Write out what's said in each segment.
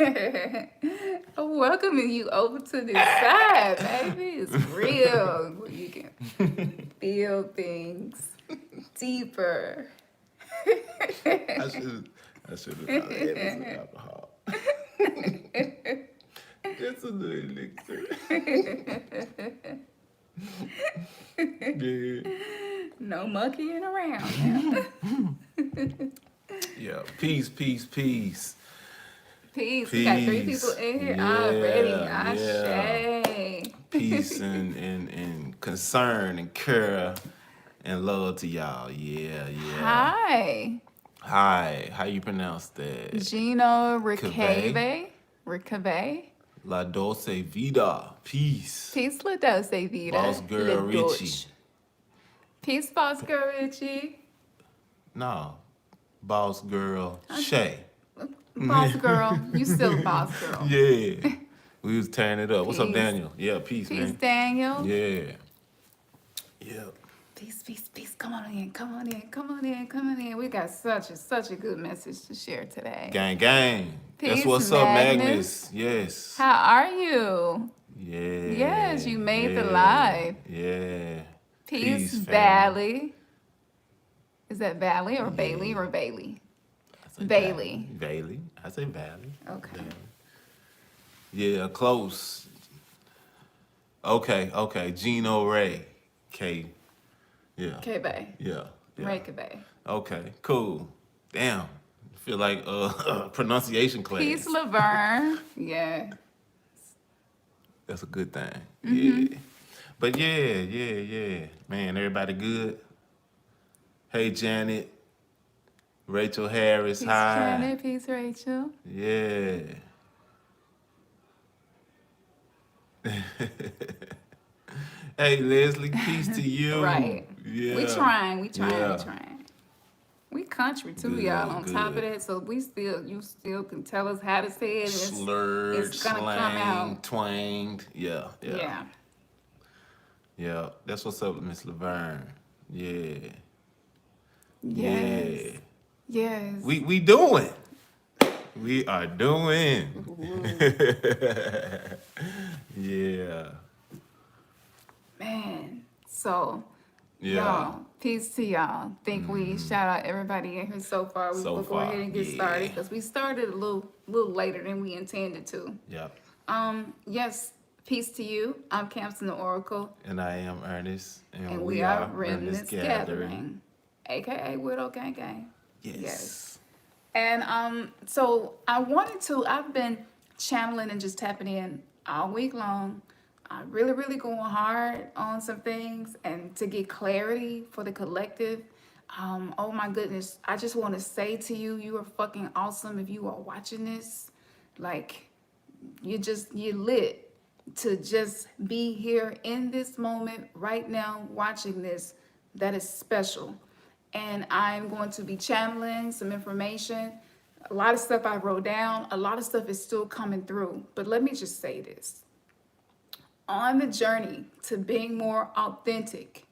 I'm welcoming you over to this side, baby. It's real. Where you can feel things deeper. I should have not added some alcohol. Just a little elixir. Yeah. No monkeying around now. Yeah. Peace, peace, peace. Peace. We got 3 people Peace. in here already. Yeah, yeah. Ashe. Peace and concern and care and love to y'all. Yeah, yeah. Hi. Hi. How you pronounce that? Gino Cave. Ricave. Ricave. La Dolce Vida. Peace. Peace, La Dose Vida. Boss girl La Richie. Deutsch. Peace, Boss Girl Richie. No. Boss girl Shay. Boss Girl. You still a Boss Girl. Yeah. We was tearing it up. What's up, Peace. Daniel? Yeah, peace, Peace, man. Daniel. Yeah. Yeah. Peace, peace, peace. Come on in, come on in, come on in, come on in. We got such a good message to share today. Gang, gang. That's Peace, what's up, Magnus. Magnus. Yes. How are you? Yeah. Yes, you made the yeah, live. Yeah. Peace, family. Valley. Is that Valley or Yeah. Bailey or Bailey? I say Bailey. Bailey. I say Valley. Okay. Yeah, close. Okay. Gino Ray. K. Yeah. K-Bay. Yeah. Yeah. Ray K-Bay. Okay, cool. Damn. Feel like pronunciation class. Peace, Laverne. Yeah. That's a good thing. Mm-hmm. Yeah. But yeah. Man, everybody good? Hey, Janet. Rachel Harris, Peace, hi. Janet. Peace, Rachel. Yeah. Hey, Leslie, peace to you. Right. Yeah. We trying. Yeah. We country too, Good, y'all. On top of good. that, so you still can tell us how to say it. And Slurred, it's gonna come slang, out. twanged. Yeah. Yeah. Yeah. That's what's up, Miss Laverne. Yeah. Yes. Yeah. Yes. We doing. We are doing. Yeah. Man. So. Yeah. Y'all, peace to y'all. Think we shout out everybody in here so far. So We'll go far, ahead and get yeah. started because we started a little later than we intended to. Yep. Yes, peace to you. I'm Campson the Oracle, And I am Ernest. and we are Remnants Gathering, aka Widow Gang Gang. Yes. And so I've been channeling and just tapping in all week long. Really going hard on some things and to get clarity for the collective. Oh my goodness, I just want to say to you, you are fucking awesome if you are watching this. Like, you're lit to just be here in this moment right now watching this. That is special. And I'm going to be channeling some information. A lot of stuff I wrote down, a lot of stuff is still coming through. But let me just say this. On the journey to being more authentic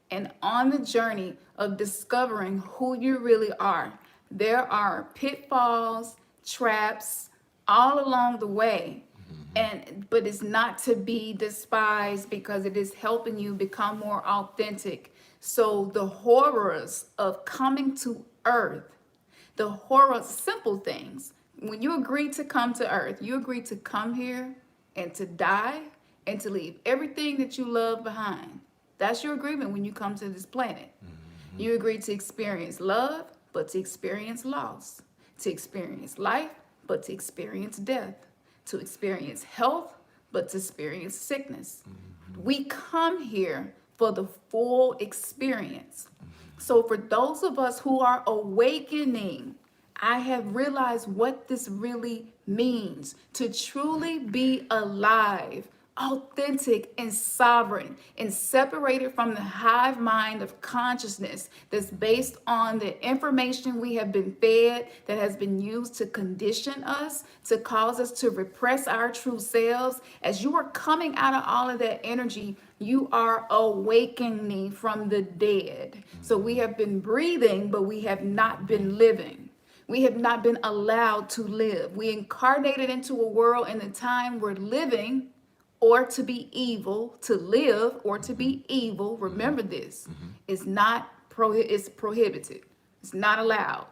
and on the journey of discovering who you really are, there are pitfalls, traps all along the way. But it's not to be despised because it is helping you become more authentic. So the horrors of coming to earth, the horrors, simple things. When you agree to come to earth, you agree to come here and to die and to leave everything that you love behind. That's your agreement when you come to this planet. You agree to experience love, but to experience loss, to experience life, but to experience death, to experience health, but to experience sickness. We come here for the full experience. So for those of us who are awakening, I have realized what this really means to truly be alive, authentic and sovereign, and separated from the hive mind of consciousness that's based on the information we have been fed that has been used to condition us, to cause us to repress our true selves. As you are coming out of all of that energy, you are awakening from the dead. So we have been breathing, but we have not been living. We have not been allowed to live. We incarnated into a world in the time we're living, or to be evil, to live or to be evil. Remember this. It's not it's prohibited. It's not allowed.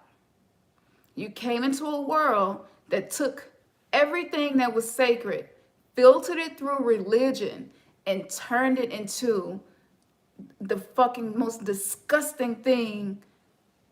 You came into a world that took everything that was sacred, filtered it through religion, and turned it into the fucking most disgusting thing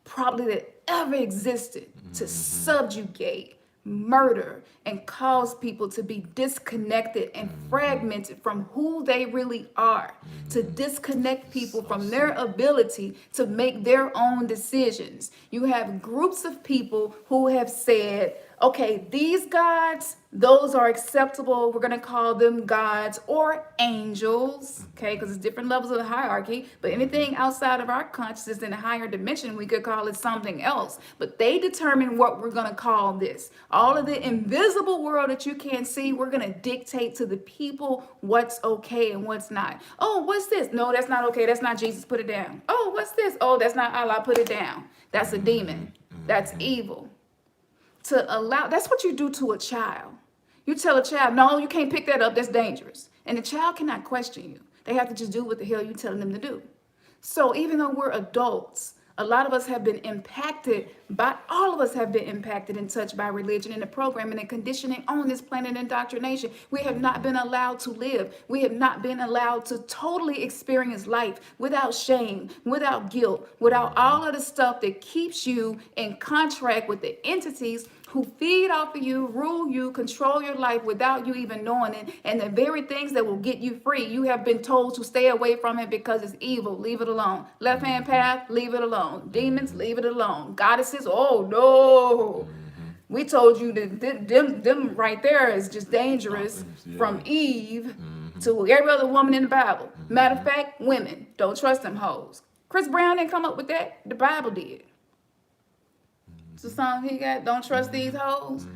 probably that ever existed, to subjugate, murder, and cause people to be disconnected and fragmented from who they really are, to disconnect people from their ability to make their own decisions. You have groups of people who have said, okay, these gods, those are acceptable. We're going to call them gods or angels, okay, because it's different levels of the hierarchy. But anything outside of our consciousness in a higher dimension, we could call it something else. But they determine what we're going to call this. All of the invisible world that you can't see, we're going to dictate to the people what's okay and what's not. Oh, what's this? No, that's not okay. That's not Jesus. Put it down. Oh, what's this? Oh, that's not Allah. Put it down. That's a demon. That's evil. To allow, that's what you do to a child. You tell a child, no, you can't pick that up, that's dangerous. And the child cannot question you. They have to just do what the hell you're telling them to do. So even though we're adults, a lot of us have been impacted by, all of us have been impacted and touched by religion and the programming and conditioning on this planet, indoctrination. We have not been allowed to live. We have not been allowed to totally experience life without shame, without guilt, without all of the stuff that keeps you in contract with the entities who feed off of you, rule you, control your life without you even knowing it. And the very things that will get you free, you have been told to stay away from it because it's evil. Leave it alone. Left-hand path, leave it alone. Demons, leave it alone. Goddesses, oh no. We told you that them right there is just dangerous, from Eve to every other woman in the Bible. Matter of fact, women, don't trust them hoes. Chris Brown didn't come up with that. The Bible did. It's the song he got, Don't Trust These Hoes.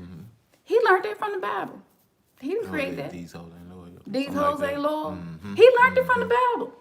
He learned that from the Bible. He didn't create that. These hoes ain't loyal. These hoes ain't loyal. He learned it from the Bible.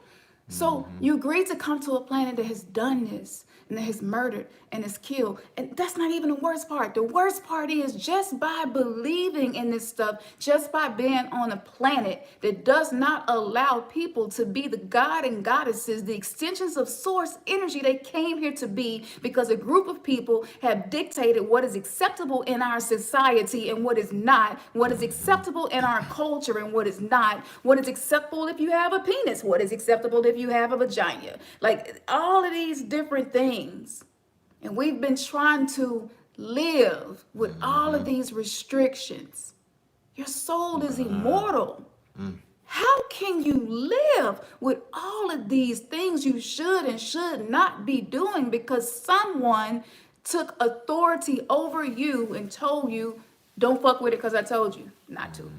So you agreed to come to a planet that has done this and that has murdered and has killed. And that's not even the worst part. The worst part is just by believing in this stuff, just by being on a planet that does not allow people to be the god and goddesses, the extensions of source energy they came here to be, because a group of people have dictated what is acceptable in our society and what is not, what is acceptable in our culture and what is not, what is acceptable if you have a penis, what is acceptable if you have a vagina, like all of these different things. And we've been trying to live with all of these restrictions. Your soul is immortal. How can you live with all of these things you should and should not be doing because someone took authority over you and told you, don't fuck with it because I told you not to?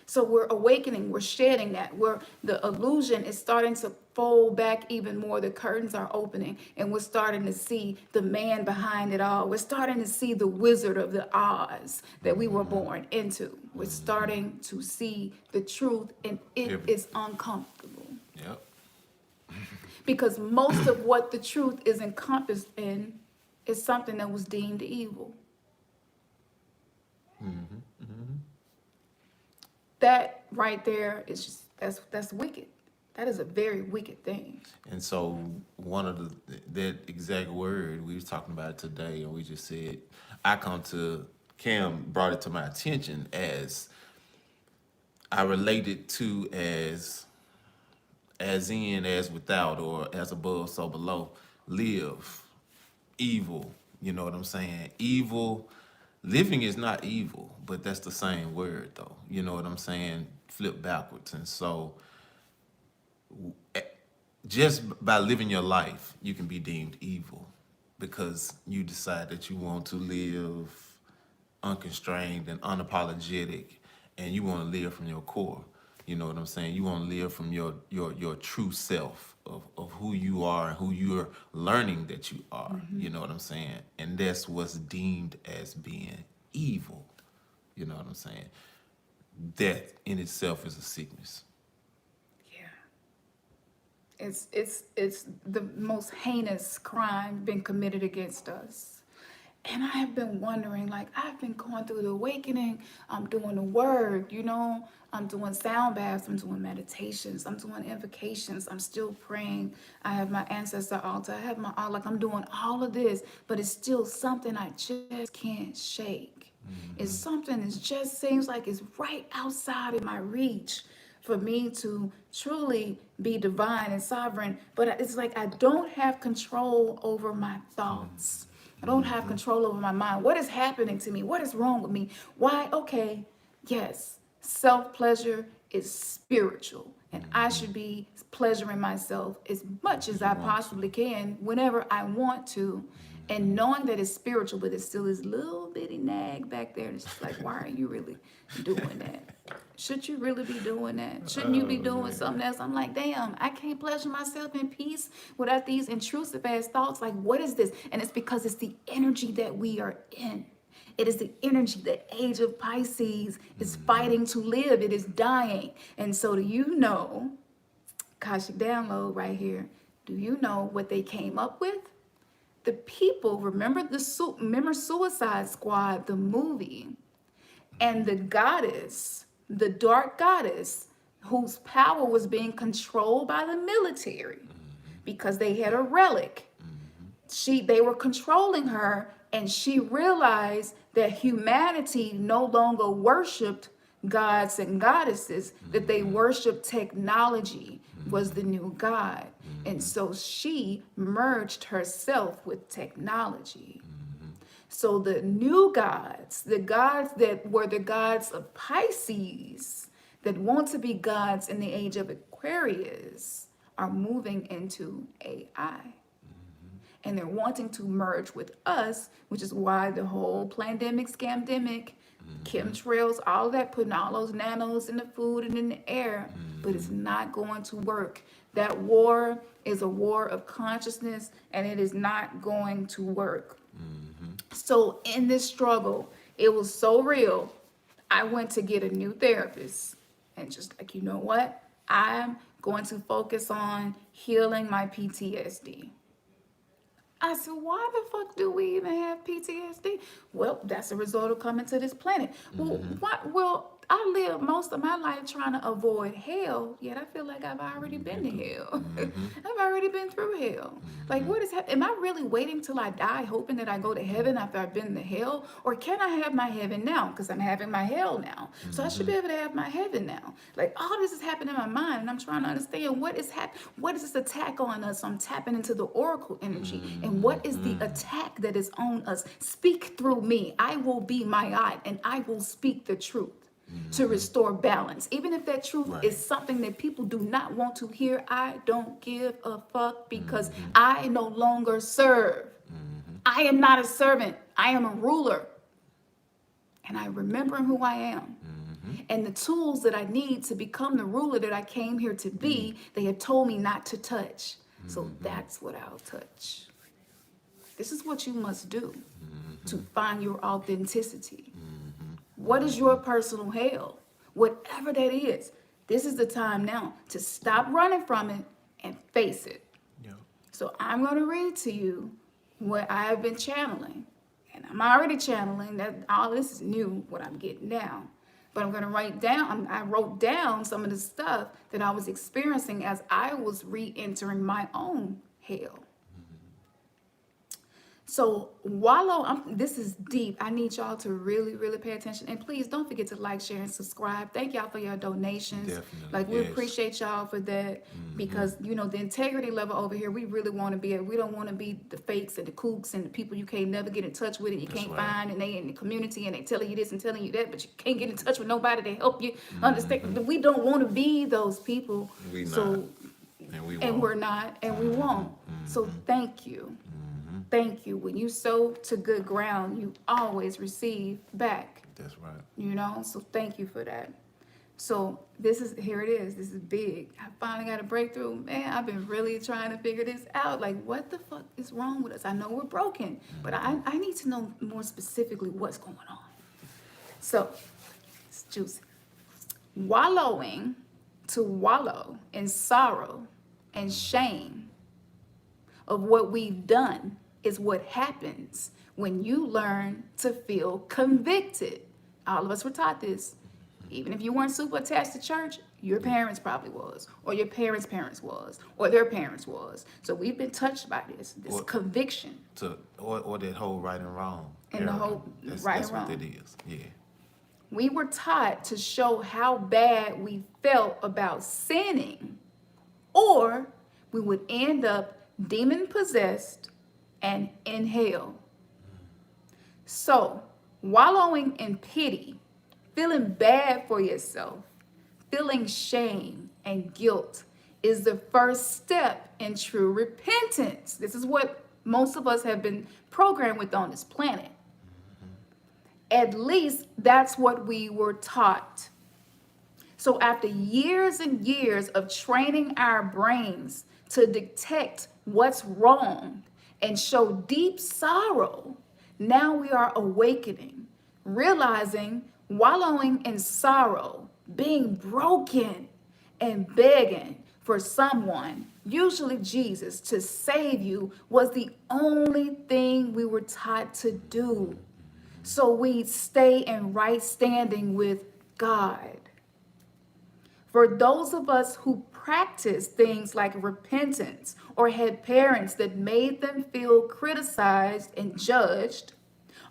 So we're awakening, we're shedding that, the illusion is starting to fold back even more. The curtains are opening and we're starting to see the man behind it all. We're starting to see the Wizard of the Oz that we were born into. We're starting to see the truth, and it is uncomfortable. Yep. Because most of what the truth is encompassed in is something that was deemed evil. That right there is just, that's wicked. That is a very wicked thing. And so one of that exact word, we was talking about it today, and we just said, Cam brought it to my attention as I related to as in, as without, or as above, so below. Live, evil, you know what I'm saying? Evil, living is not evil, but that's the same word though. You know what I'm saying? Flip backwards. And so just by living your life, you can be deemed evil because you decide that you want to live unconstrained and unapologetic, and you want to live from your core. You know what I'm saying? You want to live from your true self of who you are and who you're learning that you are. You know what I'm saying? And that's what's deemed as being evil. You know what I'm saying? Death in itself is a sickness. It's the most heinous crime being committed against us. And I have been wondering, like, I've been going through the awakening. I'm doing the work, I'm doing sound baths, I'm doing meditations, I'm doing invocations, I'm still praying. I have my ancestor altar, I have my all, like, I'm doing all of this, but it's still something I just can't shake. It's something that just seems like it's right outside of my reach for me to truly be divine and sovereign, but it's like I don't have control over my thoughts. I don't have control over my mind. What is happening to me? What is wrong with me? Why? Okay, yes, self-pleasure is spiritual, and I should be pleasuring myself as much as I possibly can whenever I want to, and knowing that it's spiritual, but it's still this little bitty nag back there. It's just like, why are you really doing that? Should you really be doing that? Shouldn't you be doing something else? I'm like, damn, I can't pleasure myself in peace without these intrusive ass thoughts. Like, what is this? And it's because it's the energy that we are in. It is the energy, the age of Pisces is fighting to live. It is dying. And so do you know, Akashic download right here, do you know what they came up with? The people, remember Suicide Squad, the movie, and the goddess, the dark goddess, whose power was being controlled by the military because they had a relic. They were controlling her, and she realized that humanity no longer worshipped gods and goddesses, that they worshiped technology was the new god. And so she merged herself with technology. So the new gods, the gods that were the gods of Pisces, that want to be gods in the age of Aquarius, are moving into AI. And they're wanting to merge with us, which is why the whole pandemic, scamdemic, chemtrails, all of that, putting all those nanos in the food and in the air, but it's not going to work. That war is a war of consciousness, and it is not going to work. So in this struggle, it was so real. I went to get a new therapist, and just like, you know what? I'm going to focus on healing my PTSD. I said, why the fuck do we even have PTSD? Well, that's a result of coming to this planet. Well, I lived most of my life trying to avoid hell, yet I feel like I've already been to hell. I've already been through hell. Like, what is happening? Am I really waiting till I die, hoping that I go to heaven after I've been to hell? Or can I have my heaven now? Because I'm having my hell now. So I should be able to have my heaven now. Like, all this is happening in my mind, and I'm trying to understand what is happening. What is this attack on us? So I'm tapping into the oracle energy. And what is the attack that is on us? Speak through me. I will be my guide, and I will speak the truth to restore balance. Even if that truth is something that people do not want to hear, I don't give a fuck, because I no longer serve. I am not a servant. I am a ruler. And I remember who I am. And the tools that I need to become the ruler that I came here to be, they have told me not to touch. So that's what I'll touch. This is what you must do to find your authenticity. What is your personal hell? Whatever that is, this is the time now to stop running from it and face it. Yeah. So I'm going to read to you what I have been channeling. And I'm already channeling. That all this is new, what I'm getting now. But I'm going to write down, I wrote down some of the stuff that I was experiencing as I was re-entering my own hell. So this is deep. I need y'all to really, really pay attention. And please don't forget to like, share, and subscribe. Thank y'all for your donations. Definitely, Like, we appreciate y'all for that. Because, the integrity level over here, we really want to be at. We don't want to be the fakes and the kooks and the people you can't never get in touch with, and you can't find, and they in the community, and they telling you this and telling you that, but you can't get in touch with nobody to help you understand. We don't want to be those people. We so, not. And we won't. And we're not, and we won't. So thank you. Thank you. When you sow to good ground, you always receive back. That's right. So thank you for that. So here it is. This is big. I finally got a breakthrough. Man, I've been really trying to figure this out. Like, what the fuck is wrong with us? I know we're broken, but I need to know more specifically what's going on. So, it's juicy. To wallow in sorrow and shame of what we've done is what happens when you learn to feel convicted. All of us were taught this. Even if you weren't super attached to church, your parents probably was, or your parents' parents was, or their parents was. So we've been touched by this conviction. Or that whole right and wrong. And the whole right and wrong. That's what it is. Yeah. We were taught to show how bad we felt about sinning, or we would end up demon possessed and in hell. So, wallowing in pity, feeling bad for yourself, feeling shame and guilt is the first step in true repentance. This is what most of us have been programmed with on this planet. At least that's what we were taught. So after years and years of training our brains to detect what's wrong and show deep sorrow, now we are awakening, realizing, wallowing in sorrow, being broken, and begging for someone, usually Jesus, to save you was the only thing we were taught to do. So we stay in right standing with God. For those of us who practice things like repentance or had parents that made them feel criticized and judged,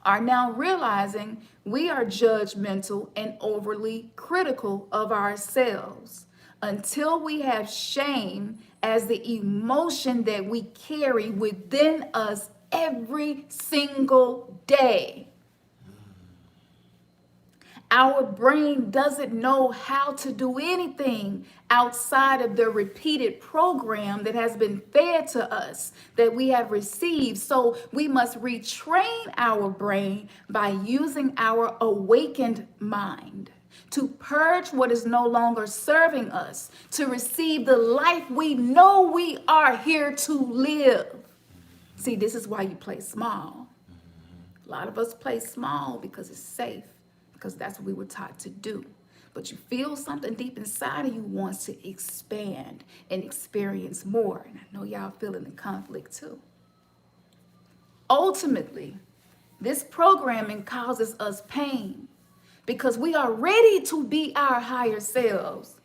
are now realizing we are judgmental and overly critical of ourselves until we have shame as the emotion that we carry within us every single day. Our brain doesn't know how to do anything outside of the repeated program that has been fed to us, that we have received. So we must retrain our brain by using our awakened mind to purge what is no longer serving us, to receive the life we know we are here to live. See, this is why you play small. A lot of us play small because it's safe, because that's what we were taught to do. But you feel something deep inside of you wants to expand and experience more. And I know y'all feeling the conflict too. Ultimately, this programming causes us pain because we are ready to be our higher selves,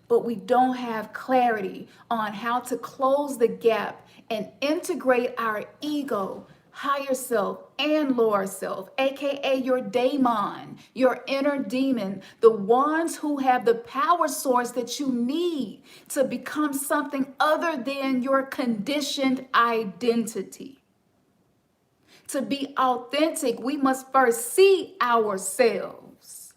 but we don't have clarity on how to close the gap and integrate our ego, higher self, and lower self, aka your daemon, your inner demon, the ones who have the power source that you need to become something other than your conditioned identity. To be authentic, we must first see ourselves,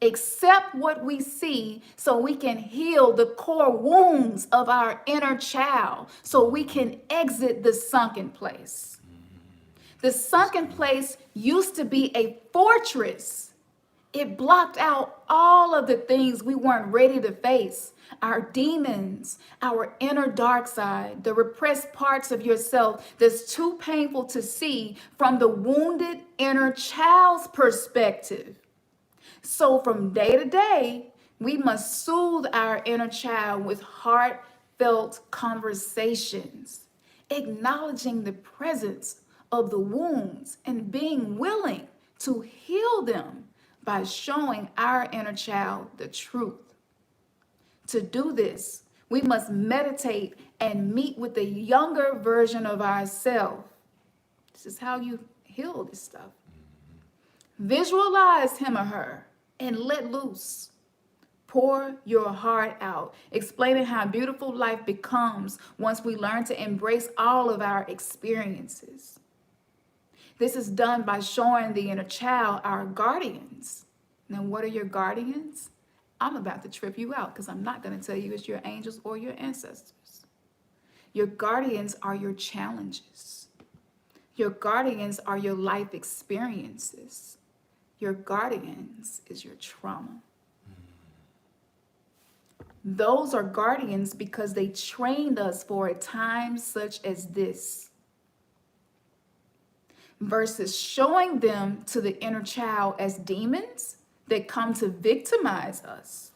accept what we see so we can heal the core wounds of our inner child, so we can exit the sunken place. The sunken place used to be a fortress. It blocked out all of the things we weren't ready to face. Our demons, our inner dark side, the repressed parts of yourself that's too painful to see from the wounded inner child's perspective. So from day to day, we must soothe our inner child with heartfelt conversations, acknowledging the presence of the wounds and being willing to heal them by showing our inner child the truth. To do this, we must meditate and meet with the younger version of ourselves. This is how you heal this stuff. Visualize him or her and let loose. Pour your heart out, explaining how beautiful life becomes once we learn to embrace all of our experiences. This is done by showing the inner child our guardians. Now, what are your guardians? I'm about to trip you out because I'm not going to tell you it's your angels or your ancestors. Your guardians are your challenges. Your guardians are your life experiences. Your guardians is your trauma. Those are guardians because they trained us for a time such as this. Versus showing them to the inner child as demons that come to victimize us.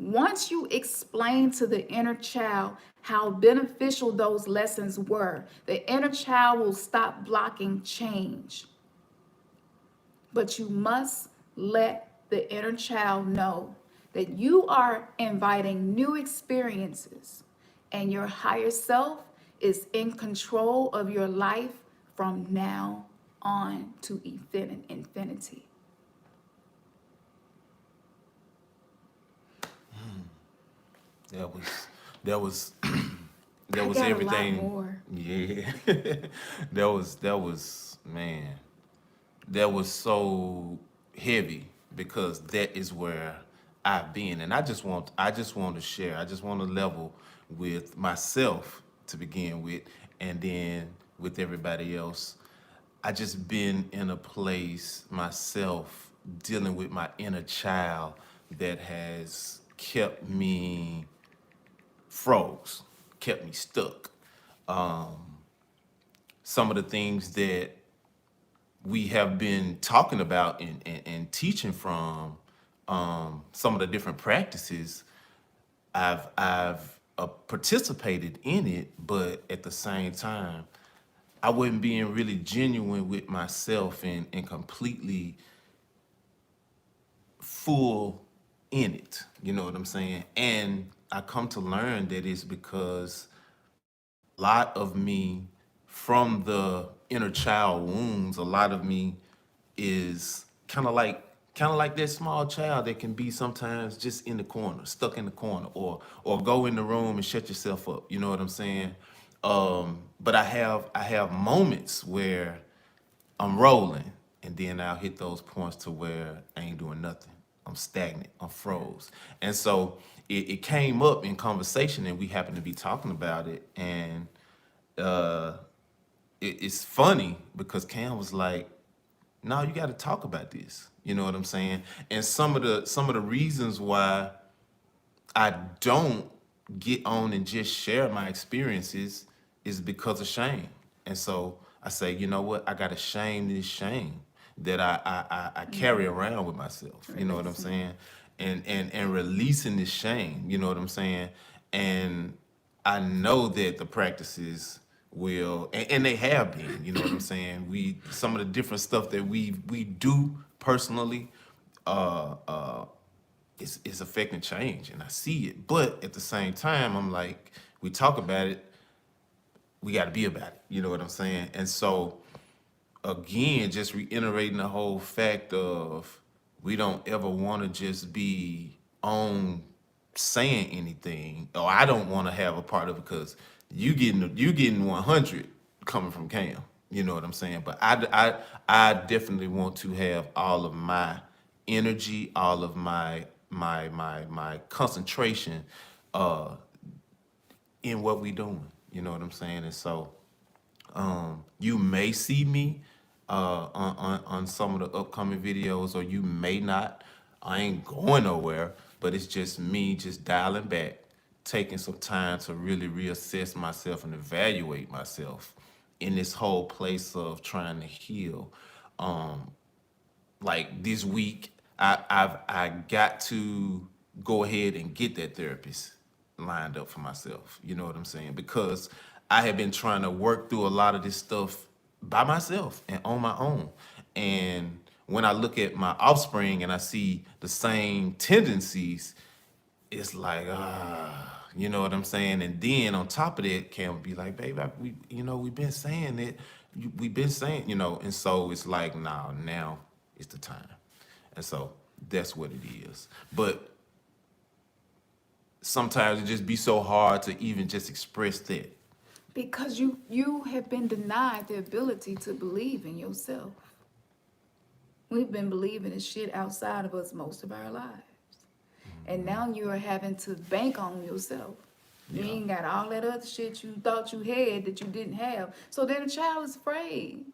Once you explain to the inner child how beneficial those lessons were, the inner child will stop blocking change. But you must let the inner child know that you are inviting new experiences and your higher self is in control of your life from now on to infinity. That was that was that I was got a lot everything. more. Yeah. that was man. That was so heavy because that is where I've been. And I just want to share. I just want to level with myself to begin with and then with everybody else. I just been in a place myself dealing with my inner child that has kept me froze, kept me stuck. Some of the things that we have been talking about and teaching from, some of the different practices, I've participated in it, but at the same time, I wasn't being really genuine with myself and completely full in it. You know what I'm saying? And I come to learn that it's because a lot of me from the inner child wounds, a lot of me is kind of like that small child that can be sometimes just in the corner, stuck in the corner, or go in the room and shut yourself up. You know what I'm saying? But I have moments where I'm rolling, and then I'll hit those points to where I ain't doing nothing. I'm stagnant. I'm froze. And so it came up in conversation, and we happened to be talking about it. And uh, it's funny because Cam was like, "No, you got to talk about this." You know what I'm saying? And some of the reasons why I don't get on and just share my experiences is because of shame. And so I say, you know what? I gotta shame this shame that I carry around with myself. You know what I'm Releasing. saying? And releasing this shame, you know what I'm saying? And I know that the practices will and they have been, you know what I'm saying? We some of the different stuff that we do personally, it's affecting change and I see it. But at the same time, I'm like, we talk about it, we got to be about it. You know what I'm saying? And so, again, just reiterating the whole fact of we don't ever want to just be on saying anything, or I don't want to have a part of it because you getting 100 coming from Cam. You know what I'm saying? But I definitely want to have all of my energy, all of my concentration in what we doing. You know what I'm saying? And so you may see me on some of the upcoming videos, or you may not. I ain't going nowhere, but it's just me just dialing back, taking some time to really reassess myself and evaluate myself in this whole place of trying to heal. Like this week, I got to go ahead and get that therapist lined up for myself. You know what I'm saying? Because I had been trying to work through a lot of this stuff by myself and on my own. And when I look at my offspring and I see the same tendencies, it's like, you know what I'm saying? And then on top of that, Cam would be like, babe, we've been saying it. We've been saying, and so it's like, nah, now is the time. And so that's what it is. But sometimes it just be so hard to even just express that. Because you have been denied the ability to believe in yourself. We've been believing in shit outside of us most of our lives. And now you are having to bank on yourself. You Yeah. ain't got all that other shit you thought you had that you didn't have. So then the child is afraid.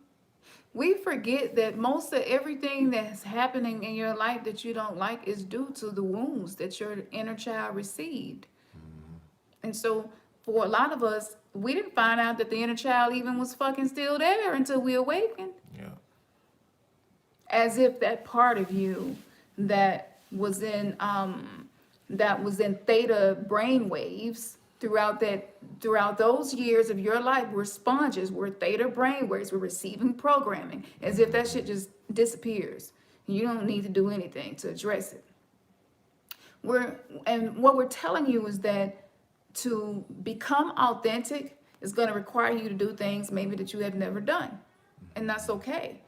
We forget that most of everything that's happening in your life that you don't like is due to the wounds that your inner child received. And so for a lot of us, we didn't find out that the inner child even was fucking still there until we awakened. Yeah. As if that part of you that was in that was in theta brain waves throughout those years of your life were sponges, were theta brain waves, were receiving programming, as if that shit just disappears. You don't need to do anything to address it. What we're telling you is that to become authentic is going to require you to do things maybe that you have never done, and that's okay.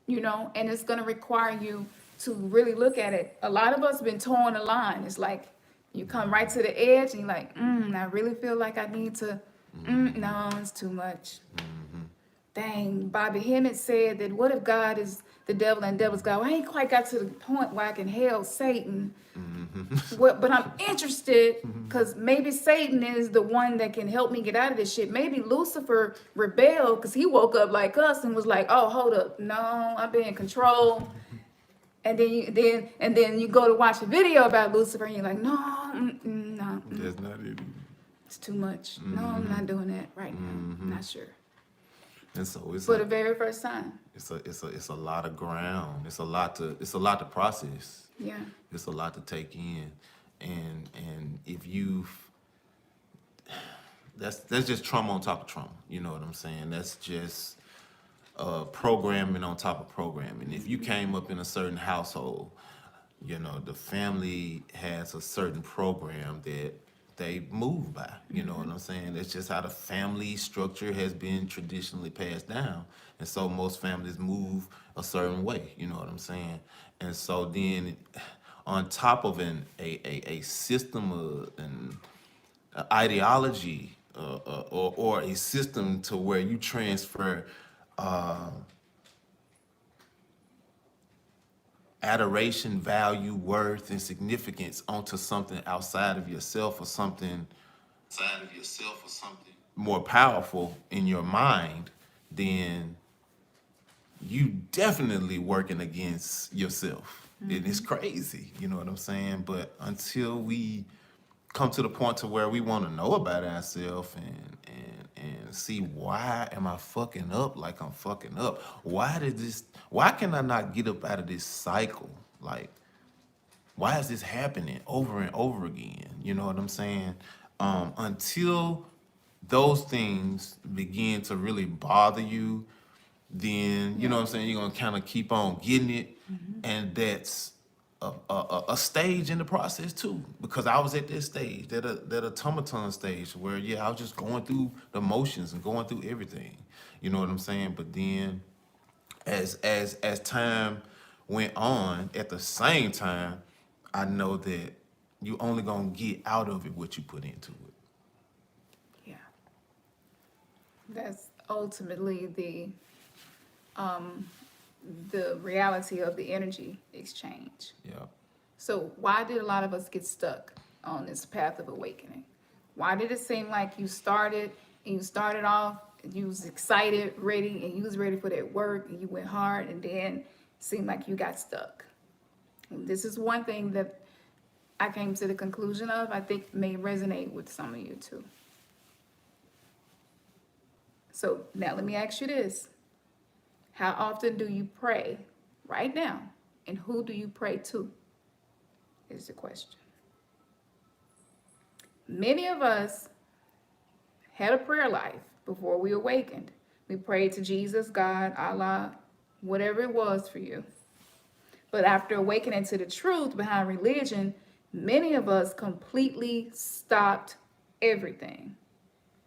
And it's going to require you to really look at it. A lot of us have been towing the line. It's like you come right to the edge and you're like, I really feel like I need to, no, it's too much. Dang, Bobby Hemmett said that what if God is the devil and devil's God? Well, I ain't quite got to the point where I can hail Satan. But I'm interested because maybe Satan is the one that can help me get out of this shit. Maybe Lucifer rebelled because he woke up like us and was like, oh, hold up. No, I've been in control. And then you go to watch a video about Lucifer and you're like, no, no. That's not it. It's too much. No, I'm not doing that right now. I'm not sure. And so it's For the very first time. It's a lot of ground. It's a lot to process. Yeah. It's a lot to take in. And if you've that's just trauma on top of trauma. You know what I'm saying? That's just programming on top of programming. If you came up in a certain household, the family has a certain program that they move by. You know what I'm saying? That's just how the family structure has been traditionally passed down. And so most families move a certain way. You know what I'm saying? And so then on top of a system of an ideology or a system to where you transfer adoration, value, worth, and significance onto something outside of yourself or something more powerful in your mind, then you definitely working against yourself. And it's crazy, you know what I'm saying? But until we come to the point to where we want to know about ourselves and see, why am I fucking up like I'm fucking up? Why can I not get up out of this cycle? Like, why is this happening over and over again? You know what I'm saying? Until those things begin to really bother you, then, you know what I'm saying, you're going to kind of keep on getting it. And that's a stage in the process too, because I was at this stage, that automaton stage where, I was just going through the motions and going through everything. You know what I'm saying? But then as time went on, at the same time, I know that you only gonna get out of it what you put into it. Yeah. That's ultimately the reality of the energy exchange. Yeah. So why did a lot of us get stuck on this path of awakening? Why did it seem like you started off, you was excited, ready, and you was ready for that work, and you went hard, and then it seemed like you got stuck? And this is one thing that I came to the conclusion of, I think may resonate with some of you too. So now let me ask you this. How often do you pray right now? And who do you pray to? Is the question. Many of us had a prayer life before we awakened. We prayed to Jesus, God, Allah, whatever it was for you. But after awakening to the truth behind religion, many of us completely stopped everything.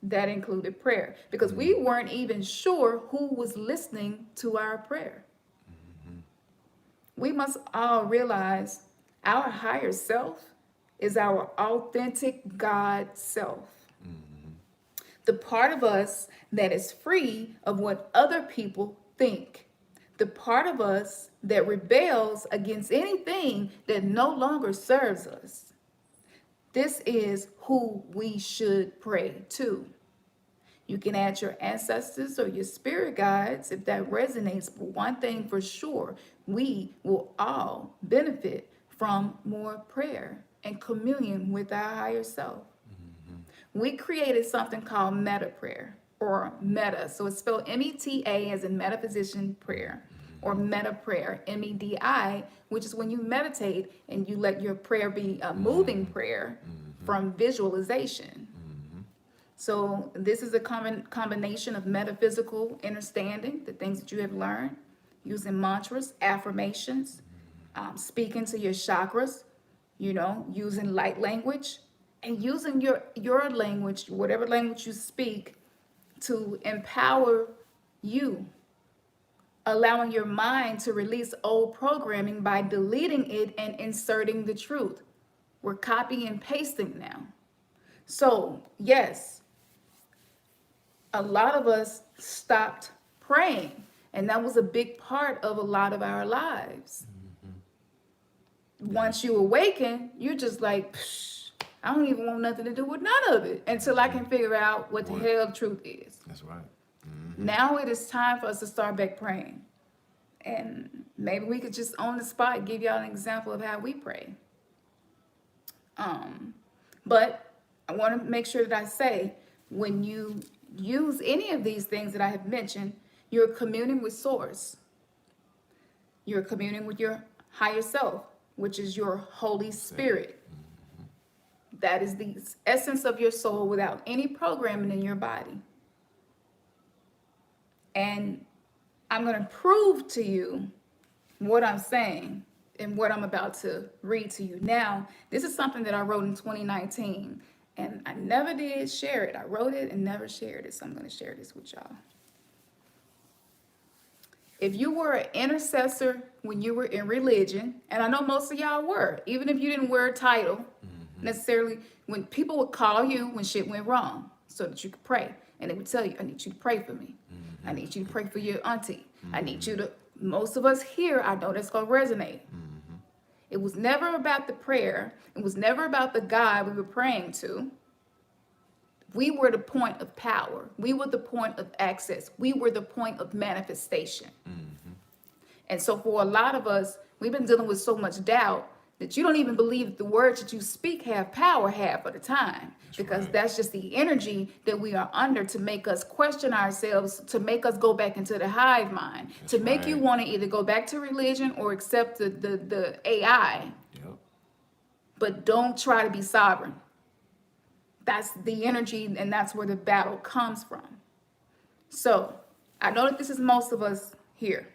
That included prayer, because we weren't even sure who was listening to our prayer. We must all realize our higher self is our authentic God self. The part of us that is free of what other people think. The part of us that rebels against anything that no longer serves us. This is who we should pray to. You can add your ancestors or your spirit guides if that resonates. But one thing for sure, we will all benefit from more prayer and communion with our higher self. We created something called meta prayer, or meta. So it's spelled META as in metaphysician prayer, or meta prayer, MEDI, which is when you meditate and you let your prayer be a moving prayer from visualization. So this is a combination of metaphysical understanding, the things that you have learned, using mantras, affirmations, speaking to your chakras, using light language, and using your language, whatever language you speak, to empower you, allowing your mind to release old programming by deleting it and inserting the truth. We're copying and pasting now. So, yes, a lot of us stopped praying, and that was a big part of a lot of our lives. Once you awaken, you're just like, psh, I don't even want nothing to do with none of it until I can figure out what the hell truth is. That's right. Now it is time for us to start back praying. And maybe we could just on the spot give y'all an example of how we pray. But I want to make sure that I say, when you use any of these things that I have mentioned, you're communing with Source. You're communing with your higher self, which is your Holy Spirit. That is the essence of your soul without any programming in your body. And I'm going to prove to you what I'm saying and what I'm about to read to you. Now, this is something that I wrote in 2019, and I never did share it. I wrote it and never shared it, so I'm going to share this with y'all. If you were an intercessor when you were in religion, and I know most of y'all were, even if you didn't wear a title necessarily, when people would call you when shit went wrong so that you could pray, and they would tell you, I need you to pray for me. I need you to pray for your auntie. I need you to, most of us here, I know that's going to resonate. It was never about the prayer. It was never about the God we were praying to. We were the point of power. We were the point of access. We were the point of manifestation. And so for a lot of us, we've been dealing with so much doubt that you don't even believe that the words that you speak have power half of the time. Because that's just the energy that we are under to make us question ourselves, to make us go back into the hive mind, to make you want to either go back to religion or accept the AI. But don't try to be sovereign. That's the energy, and that's where the battle comes from. So I know that this is most of us here.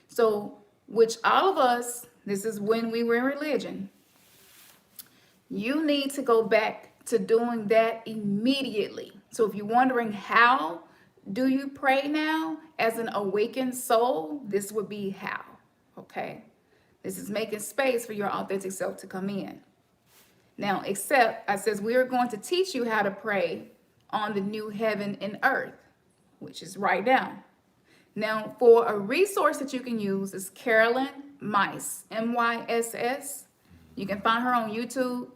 So, which all of us, this is when we were in religion, you need to go back to doing that immediately. So if you're wondering how do you pray now as an awakened soul, this would be how, okay? This is making space for your authentic self to come in. Now, except I says we are going to teach you how to pray on the new heaven and earth, which is right now. Now, for a resource that you can use is Carolyn Myss, M-Y-S-S. You can find her on YouTube.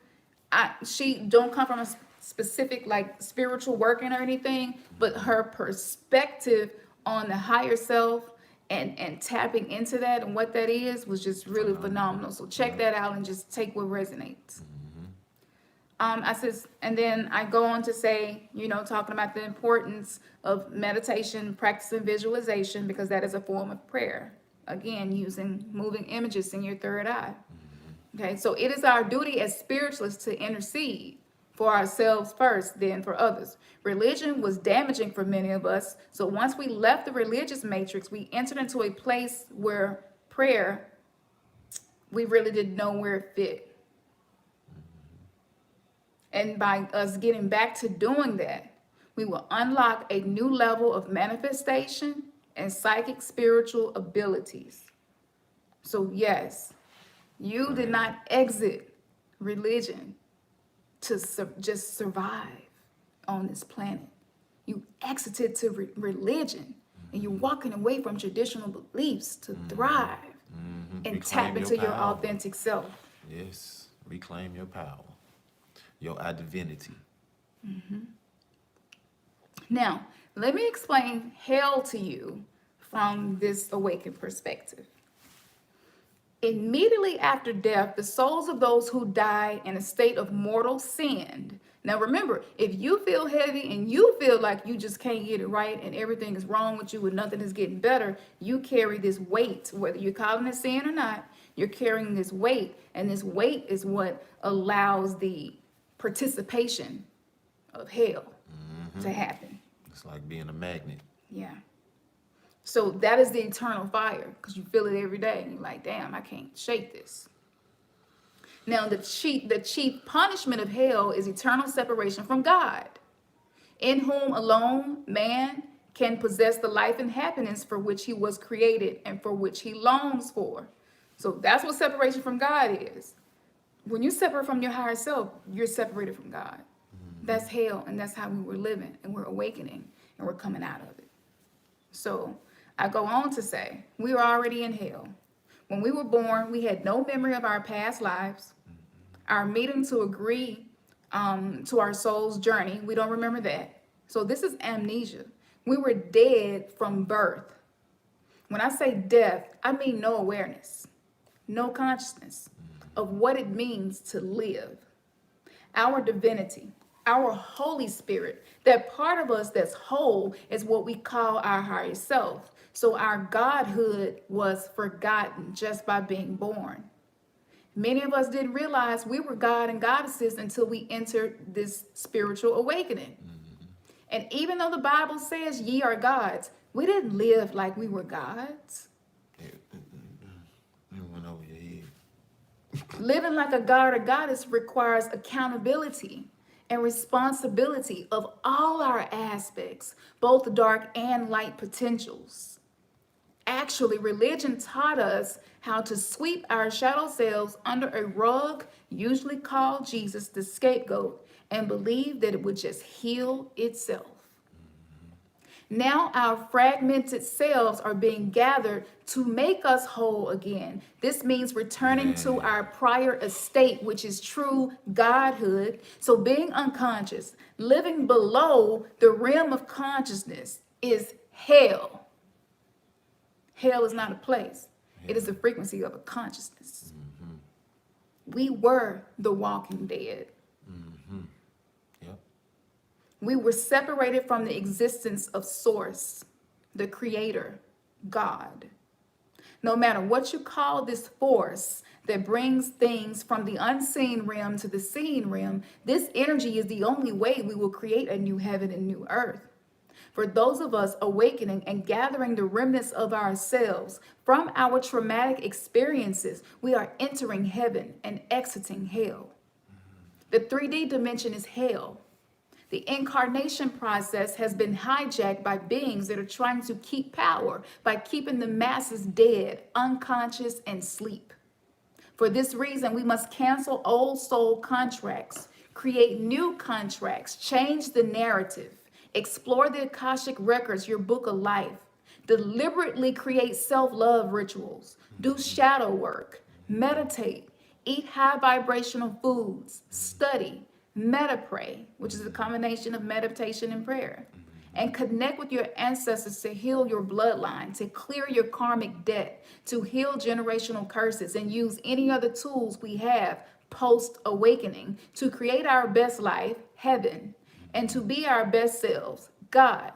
She don't come from a specific like spiritual working or anything, but her perspective on the higher self and tapping into that and what that is was just really phenomenal. So check that out and just take what resonates. I says, and then I go on to say, talking about the importance of meditation, practicing visualization, because that is a form of prayer. Again, using moving images in your third eye. Okay, so it is our duty as spiritualists to intercede for ourselves first, then for others. Religion was damaging for many of us. So once we left the religious matrix, we entered into a place where prayer, we really didn't know where it fit. And by us getting back to doing that, we will unlock a new level of manifestation and psychic spiritual abilities. So yes, you did not exit religion to just survive on this planet. You exited to religion, and you're walking away from traditional beliefs to thrive and reclaim tap into your authentic self. Yes, reclaim your power, your divinity. Now, let me explain hell to you from this awakened perspective. Immediately after death, the souls of those who die in a state of mortal sin. Now remember, if you feel heavy and you feel like you just can't get it right and everything is wrong with you and nothing is getting better, you carry this weight, whether you're calling it sin or not, you're carrying this weight, and this weight is what allows the participation of hell to happen. It's like being a magnet. Yeah. So that is the eternal fire, because you feel it every day and you're like, damn, I can't shake this. Now, the chief punishment of hell is eternal separation from God, in whom alone man can possess the life and happiness for which he was created and for which he longs for. So that's what separation from God is. When you separate from your higher self, you're separated from God. That's hell, and that's how we were living, and we're awakening, and we're coming out of it. So I go on to say, we were already in hell. When we were born, we had no memory of our past lives. Our meeting to agree to our soul's journey, we don't remember that. So this is amnesia. We were dead from birth. When I say death, I mean no awareness, no consciousness of what it means to live. Our divinity, our Holy Spirit, that part of us that's whole is what we call our higher self. So our godhood was forgotten just by being born. Many of us didn't realize we were God and goddesses until we entered this spiritual awakening. And even though the Bible says ye are gods, we didn't live like we were gods. It went over your head. Living like a god or goddess requires accountability and responsibility of all our aspects, both dark and light potentials. Actually, religion taught us how to sweep our shadow selves under a rug, usually called Jesus, the scapegoat, and believe that it would just heal itself. Now our fragmented selves are being gathered to make us whole again. This means returning to our prior estate, which is true godhood. So being unconscious, living below the realm of consciousness is hell. Hell is not a place. It is the frequency of a consciousness. We were the walking dead. Yep. We were separated from the existence of Source, the Creator, God. No matter what you call this force that brings things from the unseen realm to the seen realm, this energy is the only way we will create a new heaven and new earth. For those of us awakening and gathering the remnants of ourselves from our traumatic experiences, we are entering heaven and exiting hell. The 3D dimension is hell. The incarnation process has been hijacked by beings that are trying to keep power by keeping the masses dead, unconscious, and asleep. For this reason, we must cancel old soul contracts, create new contracts, change the narrative, explore the Akashic records, your book of life, deliberately create self-love rituals, do shadow work, meditate, eat high vibrational foods, study, meta-pray, which is a combination of meditation and prayer, and connect with your ancestors to heal your bloodline, to clear your karmic debt, to heal generational curses, and use any other tools we have post-awakening to create our best life, heaven, and to be our best selves, God.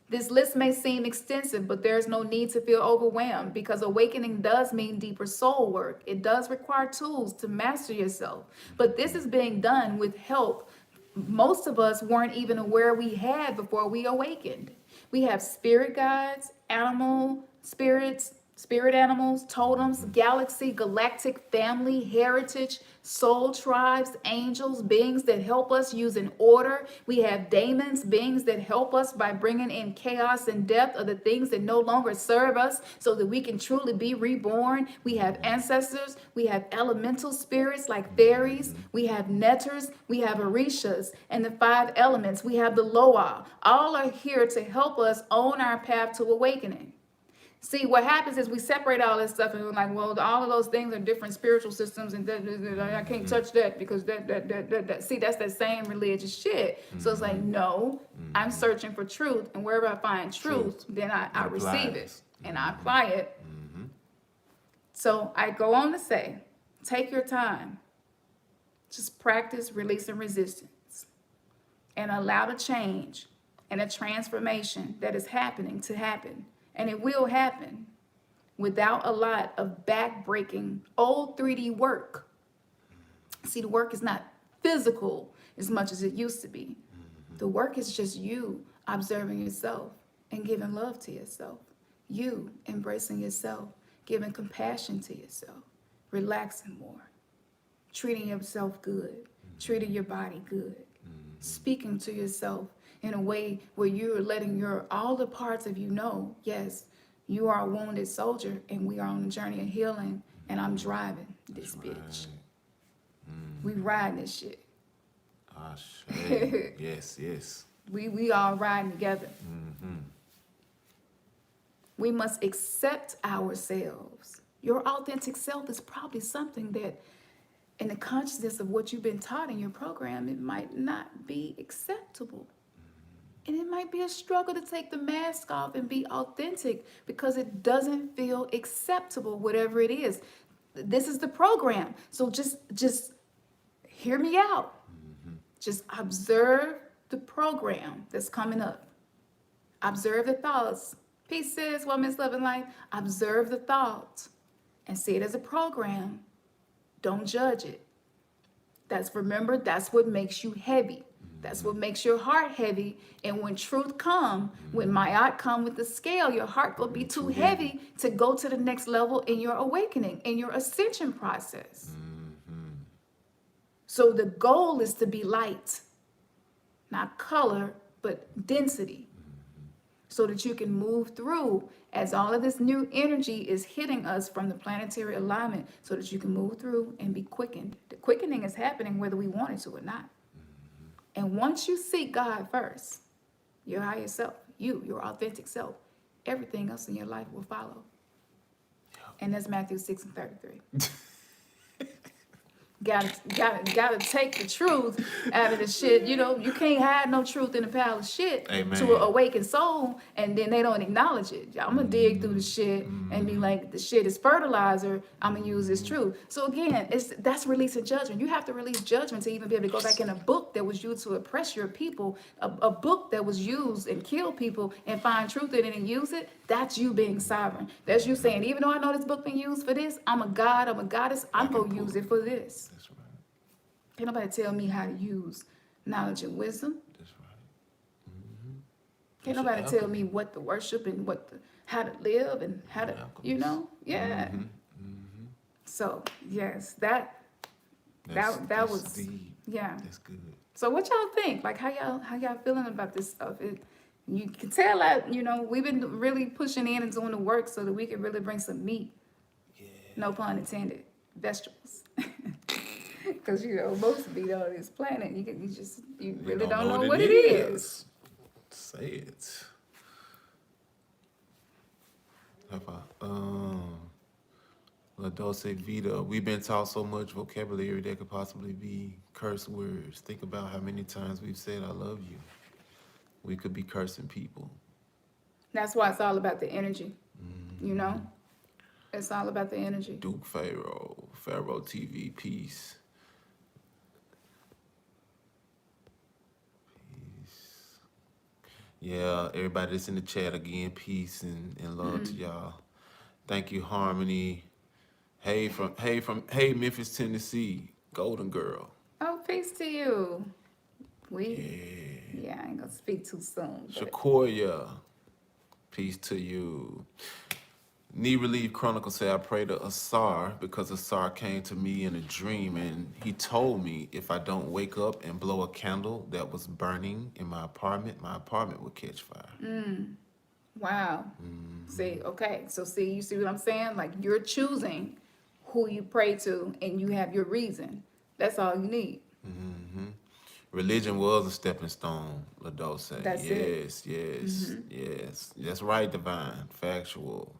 This list may seem extensive, but there's no need to feel overwhelmed because awakening does mean deeper soul work. It does require tools to master yourself, but this is being done with help most of us weren't even aware we had before we awakened. We have spirit guides, animal spirits, spirit animals, totems, galaxy, galactic family, heritage, soul tribes, angels, beings that help us use an order. We have daemons, beings that help us by bringing in chaos and death of the things that no longer serve us so that we can truly be reborn. We have ancestors. We have elemental spirits like fairies. We have netters. We have orishas and the 5 elements. We have the Loa. All are here to help us on our path to awakening. See, what happens is we separate all this stuff and we're like, well, all of those things are different spiritual systems and I can't touch that because that. See, that's that same religious shit. So it's like, no, I'm searching for truth. And wherever I find truth, then I receive it and I apply it. So I go on to say, take your time. Just practice releasing resistance and allow the change and a transformation that is happening to happen. And it will happen without a lot of back-breaking old 3D work. See, the work is not physical as much as it used to be. The work is just you observing yourself and giving love to yourself. You embracing yourself, giving compassion to yourself, relaxing more, treating yourself good, treating your body good, speaking to yourself in a way where you're letting all the parts of you know, yes, you are a wounded soldier and we are on a journey of healing and I'm driving this bitch. We riding this shit. Yes, yes. We all riding together. We must accept ourselves. Your authentic self is probably something that in the consciousness of what you've been taught in your program, it might not be acceptable. And it might be a struggle to take the mask off and be authentic because it doesn't feel acceptable, whatever it is. This is the program. So just hear me out. Just observe the program that's coming up. Observe the thoughts. Peace, sis, Woman's Loving Life. Observe the thoughts and see it as a program. Don't judge it. Remember, that's what makes you heavy. That's what makes your heart heavy. And when truth come, when Ma'at come with the scale, your heart will be too heavy to go to the next level in your awakening, in your ascension process. So the goal is to be light, not color, but density, so that you can move through as all of this new energy is hitting us from the planetary alignment, so that you can move through and be quickened. The quickening is happening whether we want it to or not. And once you seek God first, your higher self, your authentic self, everything else in your life will follow. And that's Matthew 6:33. Gotta take the truth out of the shit. You know, you can't hide no truth in a pile of shit. Amen. To an awakened soul, and then they don't acknowledge it. I'm gonna dig through the shit and be like, the shit is fertilizer. I'm gonna use this truth. So again, that's releasing judgment. You have to release judgment to even be able to go back in a book that was used to oppress your people, a book that was used and kill people, and find truth in it and use it. That's you being sovereign. That's you saying, even though I know this book been used for this, I'm a god, I'm a goddess, I'm gonna use it for this. That's right. Can't nobody tell me how to use knowledge and wisdom. That's right. Can't nobody tell me what to worship and how to live and how to, you know? Yeah. So yes, that was deep. yeah. That's good. So what y'all think? Like how y'all feeling about this stuff? You can tell that, you know, we've been really pushing in and doing the work so that we can really bring some meat. Yeah. No pun intended. Vegetables. Because, you know, most meat on this planet, you really don't know what it is. Say it. La Dulce Vita. We've been taught so much vocabulary that could possibly be curse words. Think about how many times we've said "I love you." We could be cursing people. That's why it's all about the energy. You know? It's all about the energy. Duke Pharaoh TV, peace. Yeah, everybody that's in the chat again, peace and love to y'all. Thank you, Harmony. Hey Memphis, Tennessee, Golden Girl. Oh, peace to you. Yeah, I ain't gonna speak too soon. But... Shakoya, peace to you. Need Relief Chronicle say, I prayed to Asar because Asar came to me in a dream and he told me if I don't wake up and blow a candle that was burning in my apartment would catch fire. Wow. See, okay. So you see what I'm saying? Like you're choosing who you pray to and you have your reason. That's all you need. Religion was a stepping stone, La Dulce. That's it. Yes. That's right, Divine. Factual.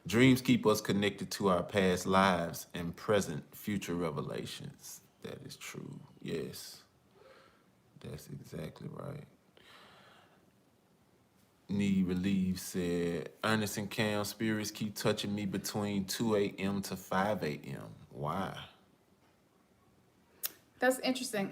Dreams keep us connected to our past lives and present future revelations. That is true. Yes. That's exactly right. Need Relief said, Ernest and Cam, spirits keep touching me between 2 a.m. to 5 a.m. Why? That's interesting.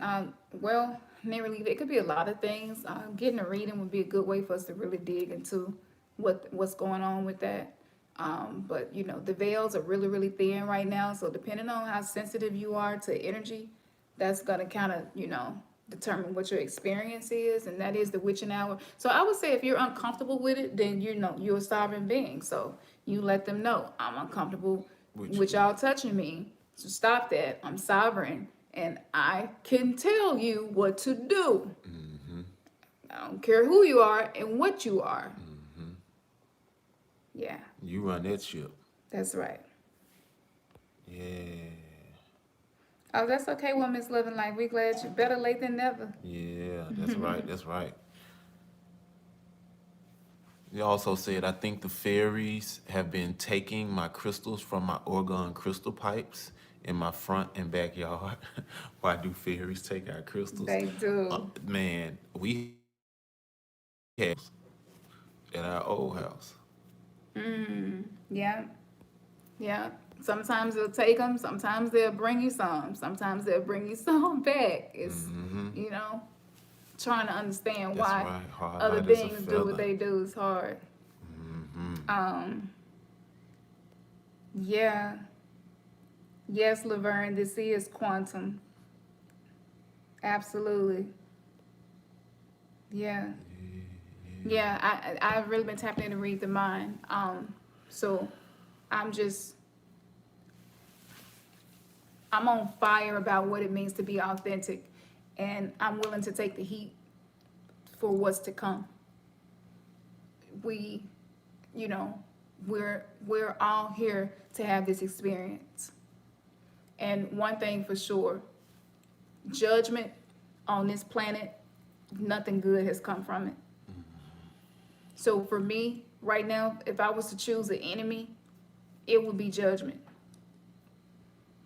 Well, Need Relief, it could be a lot of things. Getting a reading would be a good way for us to really dig into what's going on with that. But you know, the veils are really, really thin right now. So depending on how sensitive you are to energy, that's gonna kind of, you know, determine what your experience is, and that is the witching hour. So I would say if you're uncomfortable with it, then you know you're a sovereign being. So you let them know, I'm uncomfortable with y'all touching me. So stop that. I'm sovereign, and I can tell you what to do. I don't care who you are and what you are. Yeah, You run that ship. that's right. Yeah. Oh, that's okay, well, Miss Living Life. We glad you better late than never. Yeah, that's right. That's right. He also said, I think the fairies have been taking my crystals from my orgone crystal pipes in my front and backyard. Why do fairies take our crystals? They do. Man, we have at our old house. Yeah, yeah. Sometimes they'll take them. Sometimes they'll bring you some. Sometimes they'll bring you some back. It's, you know, trying to understand That's why right. Hard other light as a beings do what feather. they do is hard. Yeah. Yes, Laverne, this is quantum. Absolutely. Yeah. Yeah, I've really been tapping in to read the mind. So I'm on fire about what it means to be authentic, and I'm willing to take the heat for what's to come. We, you know, we're all here to have this experience. And one thing for sure, judgment on this planet, nothing good has come from it. So for me, right now, if I was to choose an enemy, it would be judgment.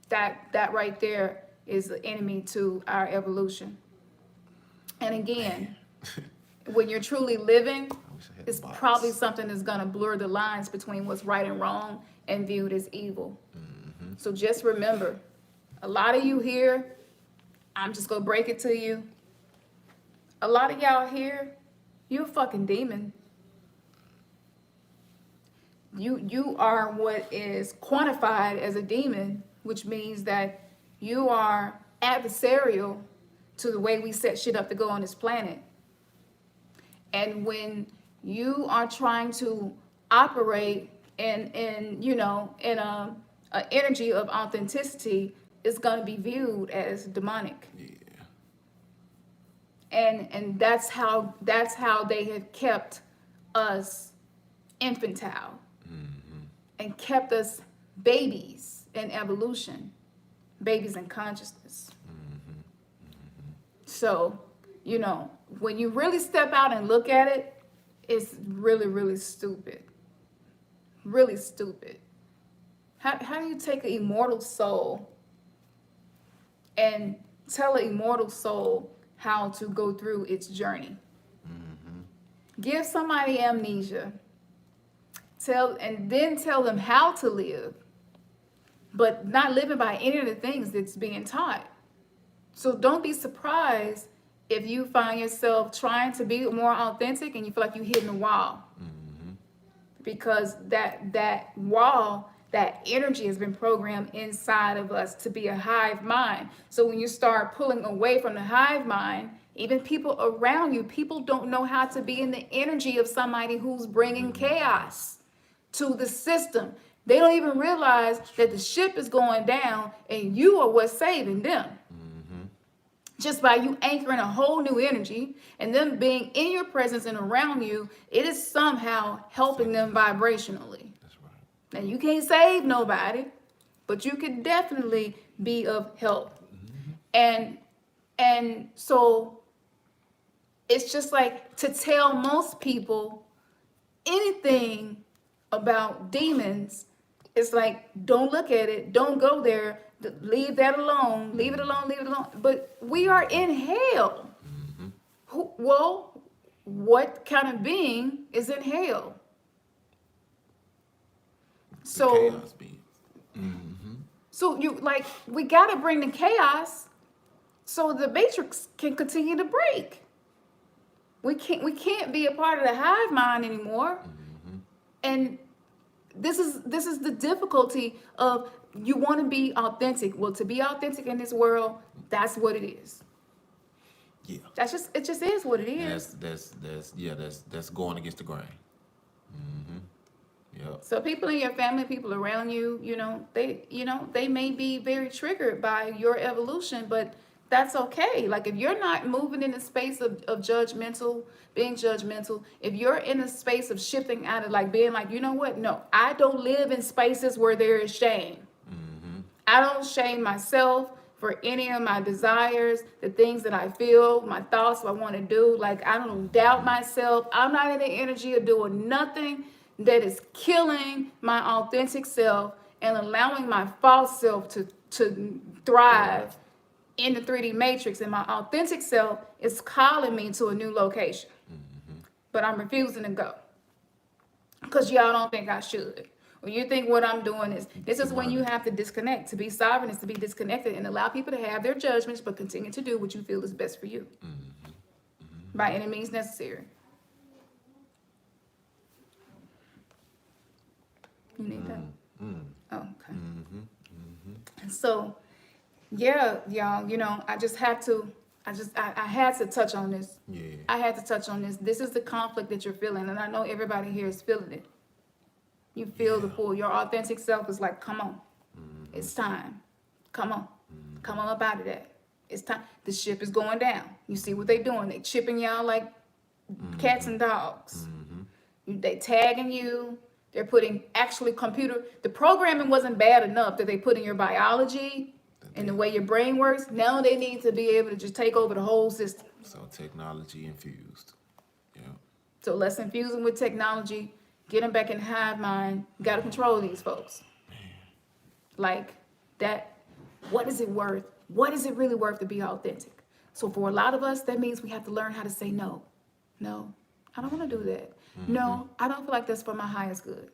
That right there is the enemy to our evolution. And again, when you're truly living, I wish I had it's the box. probably something that's gonna blur the lines between what's right and wrong and viewed as evil. So just remember, a lot of you here, I'm just gonna break it to you. A lot of y'all here, you're a fucking demon. You are what is quantified as a demon, which means that you are adversarial to the way we set shit up to go on this planet. And when you are trying to operate in you know, in a energy of authenticity, it's gonna be viewed as demonic. Yeah. And that's how they have kept us infantile and kept us babies in evolution, babies in consciousness. So, you know, when you really step out and look at it, it's really, really stupid. Really stupid. How do you take an immortal soul and tell an immortal soul how to go through its journey? Give somebody amnesia. Tell them how to live, but not living by any of the things that's being taught. So don't be surprised if you find yourself trying to be more authentic and you feel like you're hitting a wall. Because that wall, that energy has been programmed inside of us to be a hive mind. So when you start pulling away from the hive mind, even people around you, people don't know how to be in the energy of somebody who's bringing chaos to the system. They don't even realize that the ship is going down and you are what's saving them. Just by you anchoring a whole new energy and them being in your presence and around you, it is somehow helping them vibrationally. That's right. Now you can't save nobody, but you can definitely be of help. And so it's just like to tell most people anything about demons, it's like, don't look at it, don't go there, leave that alone, leave it alone, leave it alone. But we are in hell. Well, what kind of being is in hell? The So, chaos being. Mm-hmm. so you like we gotta bring the chaos so the matrix can continue to break. We can't be a part of the hive mind anymore. Mm-hmm. And this is the difficulty of you want to be authentic. Well, to be authentic in this world, that's what it is. Yeah. It just is what it And is. that's going against the grain. Mm-hmm. Yep. So people in your family, people around you, they may be very triggered by your evolution, but that's okay. Like if you're not moving in a space of being judgmental, if you're in a space of shifting out of like being like, you know what? No, I don't live in spaces where there is shame. Mm-hmm. I don't shame myself for any of my desires, the things that I feel, my thoughts, what I want to do. Like I don't doubt myself. I'm not in the energy of doing nothing that is killing my authentic self and allowing my false self to thrive in the 3D matrix. And my authentic self is calling me to a new location. Mm-hmm. But I'm refusing to go because y'all don't think I should. Or you think what I'm doing is, this is when you have to disconnect. To be sovereign is to be disconnected and allow people to have their judgments, but continue to do what you feel is best for you. Mm-hmm. Mm-hmm. By any means necessary. You need that? Mm-hmm. Oh, okay. Mm-hmm. Mm-hmm. And so, yeah, y'all, I just had to, I had to touch on this. Yeah. I had to touch on this. This is the conflict that you're feeling, and I know everybody here is feeling it. You feel the pull. Your authentic self is like, come on. Mm-hmm. It's time. Come on. Mm-hmm. Come on up out of that. It's time. The ship is going down. You see what they doing. They chipping y'all like cats and dogs. Mm-hmm. They tagging you. They're putting the programming wasn't bad enough that they put in your biology and the way your brain works. Now they need to be able to just take over the whole system. So technology infused. Yeah. So let's infuse them with technology. Get them back in hive mind. You got to control these folks. Like that. What is it worth? What is it really worth to be authentic? So for a lot of us, that means we have to learn how to say no. No, I don't want to do that. Mm-hmm. No, I don't feel like that's for my highest good.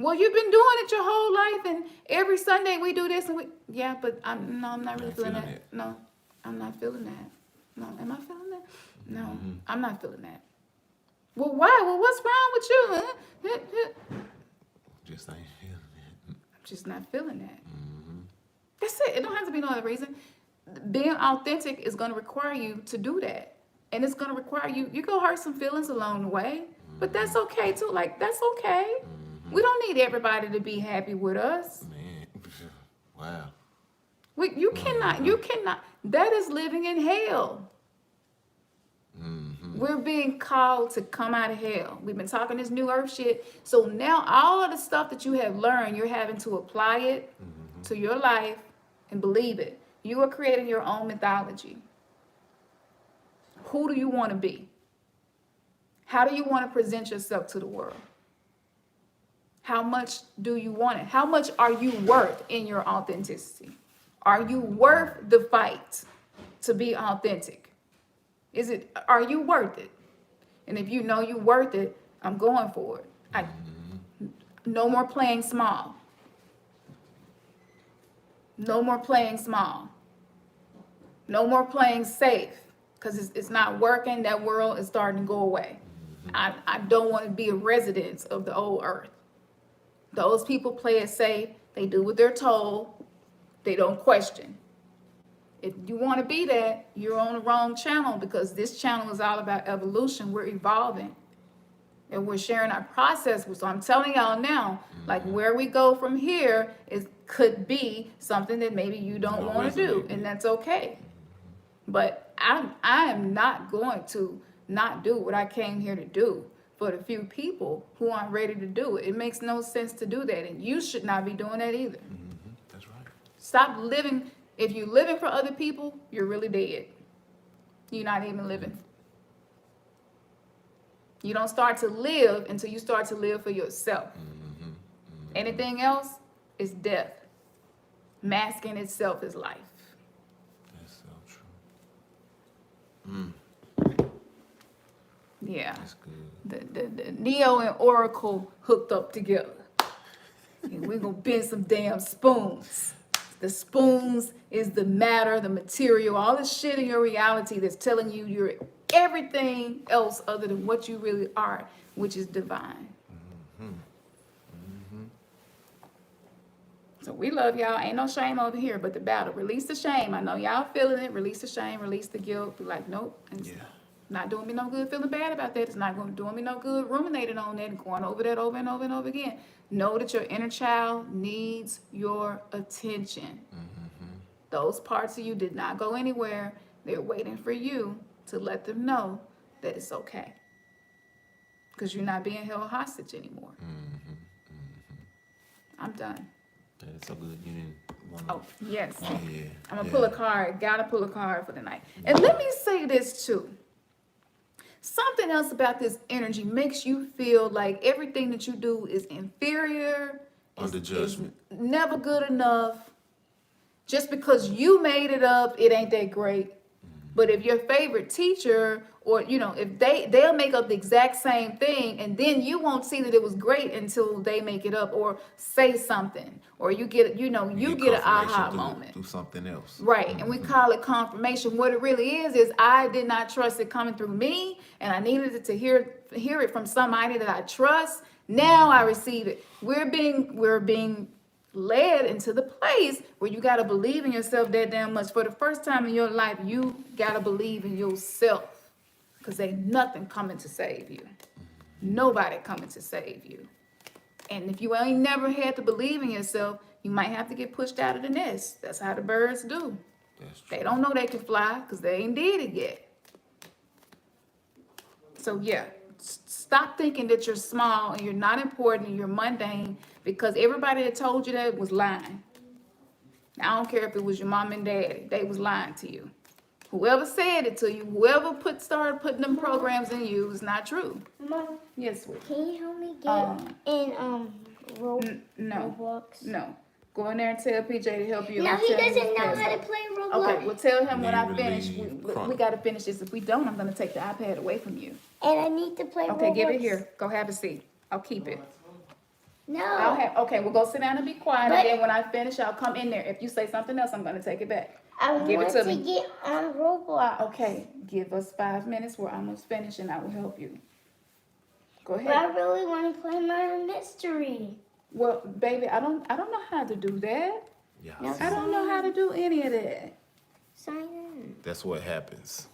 Well, you've been doing it your whole life, and every Sunday we do this, and yeah, but I'm not really feeling that. No, I'm not feeling that. No, am I feeling that? No, Mm-hmm. I'm not feeling that. Well, why? Well, what's wrong with you? Just ain't feeling it. I'm just not feeling that. Mm-hmm. That's it. It don't have to be no other reason. Being authentic is going to require you to do that. And it's going to require you going to hurt some feelings along the way. But that's okay too. Like, that's okay. Mm-hmm. We don't need everybody to be happy with us. Man. Wow. You cannot. That is living in hell. Mm-hmm. We're being called to come out of hell. We've been talking this new earth shit. So now all of the stuff that you have learned, you're having to apply it to your life and believe it. You are creating your own mythology. Who do you want to be? How do you want to present yourself to the world? How much do you want it? How much are you worth in your authenticity? Are you worth the fight to be authentic? Are you worth it? And if you know you're worth it, I'm going for it. No more playing small. No more playing small. No more playing safe. Because it's not working. That world is starting to go away. I don't want to be a resident of the old earth. Those people play it safe. They do what they're told. They don't question. If you want to be that, you're on the wrong channel, because this channel is all about evolution. We're evolving. And we're sharing our process. So I'm telling y'all now, like where we go from here could be something that maybe you don't want to do. And that's okay. But I am not going to not do what I came here to do for the few people who aren't ready to do it. It makes no sense to do that. And you should not be doing that either. Mm-hmm. That's right. Stop living. If you're living for other people, you're really dead. You're not even living. You don't start to live until you start to live for yourself. Mm-hmm. Mm-hmm. Anything else is death. Masking itself is life. That's so true. Yeah. That's good. The Neo and Oracle hooked up together. And we're gonna bend some damn spoons. The spoons is the matter, the material, all the shit in your reality that's telling you you're everything else other than what you really are, which is divine. So we love y'all. Ain't no shame over here, but the battle. Release the shame. I know y'all feeling it. Release the shame. Release the guilt. Be like, nope. It's not doing me no good feeling bad about that. It's not going to do me no good ruminating on that and going over that over and over and over again. Know that your inner child needs your attention. Those parts of you did not go anywhere. They're waiting for you to let them know that it's okay. Because you're not being held hostage anymore. I'm done. That's so good. You didn't want Oh, yes. Yeah. I'm going to pull a card. Got to pull a card for the night. And let me say this too. Something else about this energy makes you feel like everything that you do is inferior. Under judgment. Is never good enough. Just because you made it up, it ain't that great. But if your favorite teacher, or if they'll make up the exact same thing, and then you won't see that it was great until they make it up or say something, or you get you get an aha moment. Do something else. Right, and we call it confirmation. What it really is I did not trust it coming through me, and I needed it to hear it from somebody that I trust. Now I receive it. We're being led into the place where you got to believe in yourself that damn much. For the first time in your life, you got to believe in yourself, because ain't nothing coming to save you. Nobody coming to save you. And if you ain't never had to believe in yourself, you might have to get pushed out of the nest. That's how the birds do. That's true. They don't know they can fly because they ain't did it yet. So yeah, stop thinking that you're small and you're not important and you're mundane, because everybody that told you that was lying. I don't care if it was your mom and daddy, they was lying to you. Whoever said it to you, whoever started putting them programs in you, is not true. Mom, yes, sweetie. Can you help me get in No. Roblox? No. Go in there and tell PJ to help you. No, he Tell him doesn't his know how password. to play Roblox. Okay, well tell him when I Need finish. relief. We got to finish this. If we don't, I'm going to take the iPad away from you. And I need to play Roblox. Okay, give it here. Go have a seat. I'll keep it. No. Okay, we'll go sit down and be quiet. But- And then when I finish, I'll come in there. If you say something else, I'm going to take it back. I Give it want to to me. get on Roblox. Okay, give us 5 minutes. We're almost finished and I will help you. Go But I ahead. really want to play Murder Mystery. Well, baby, I don't know how to do that. Yeah. No. I don't know how to do any of that. Sign in. That's what happens.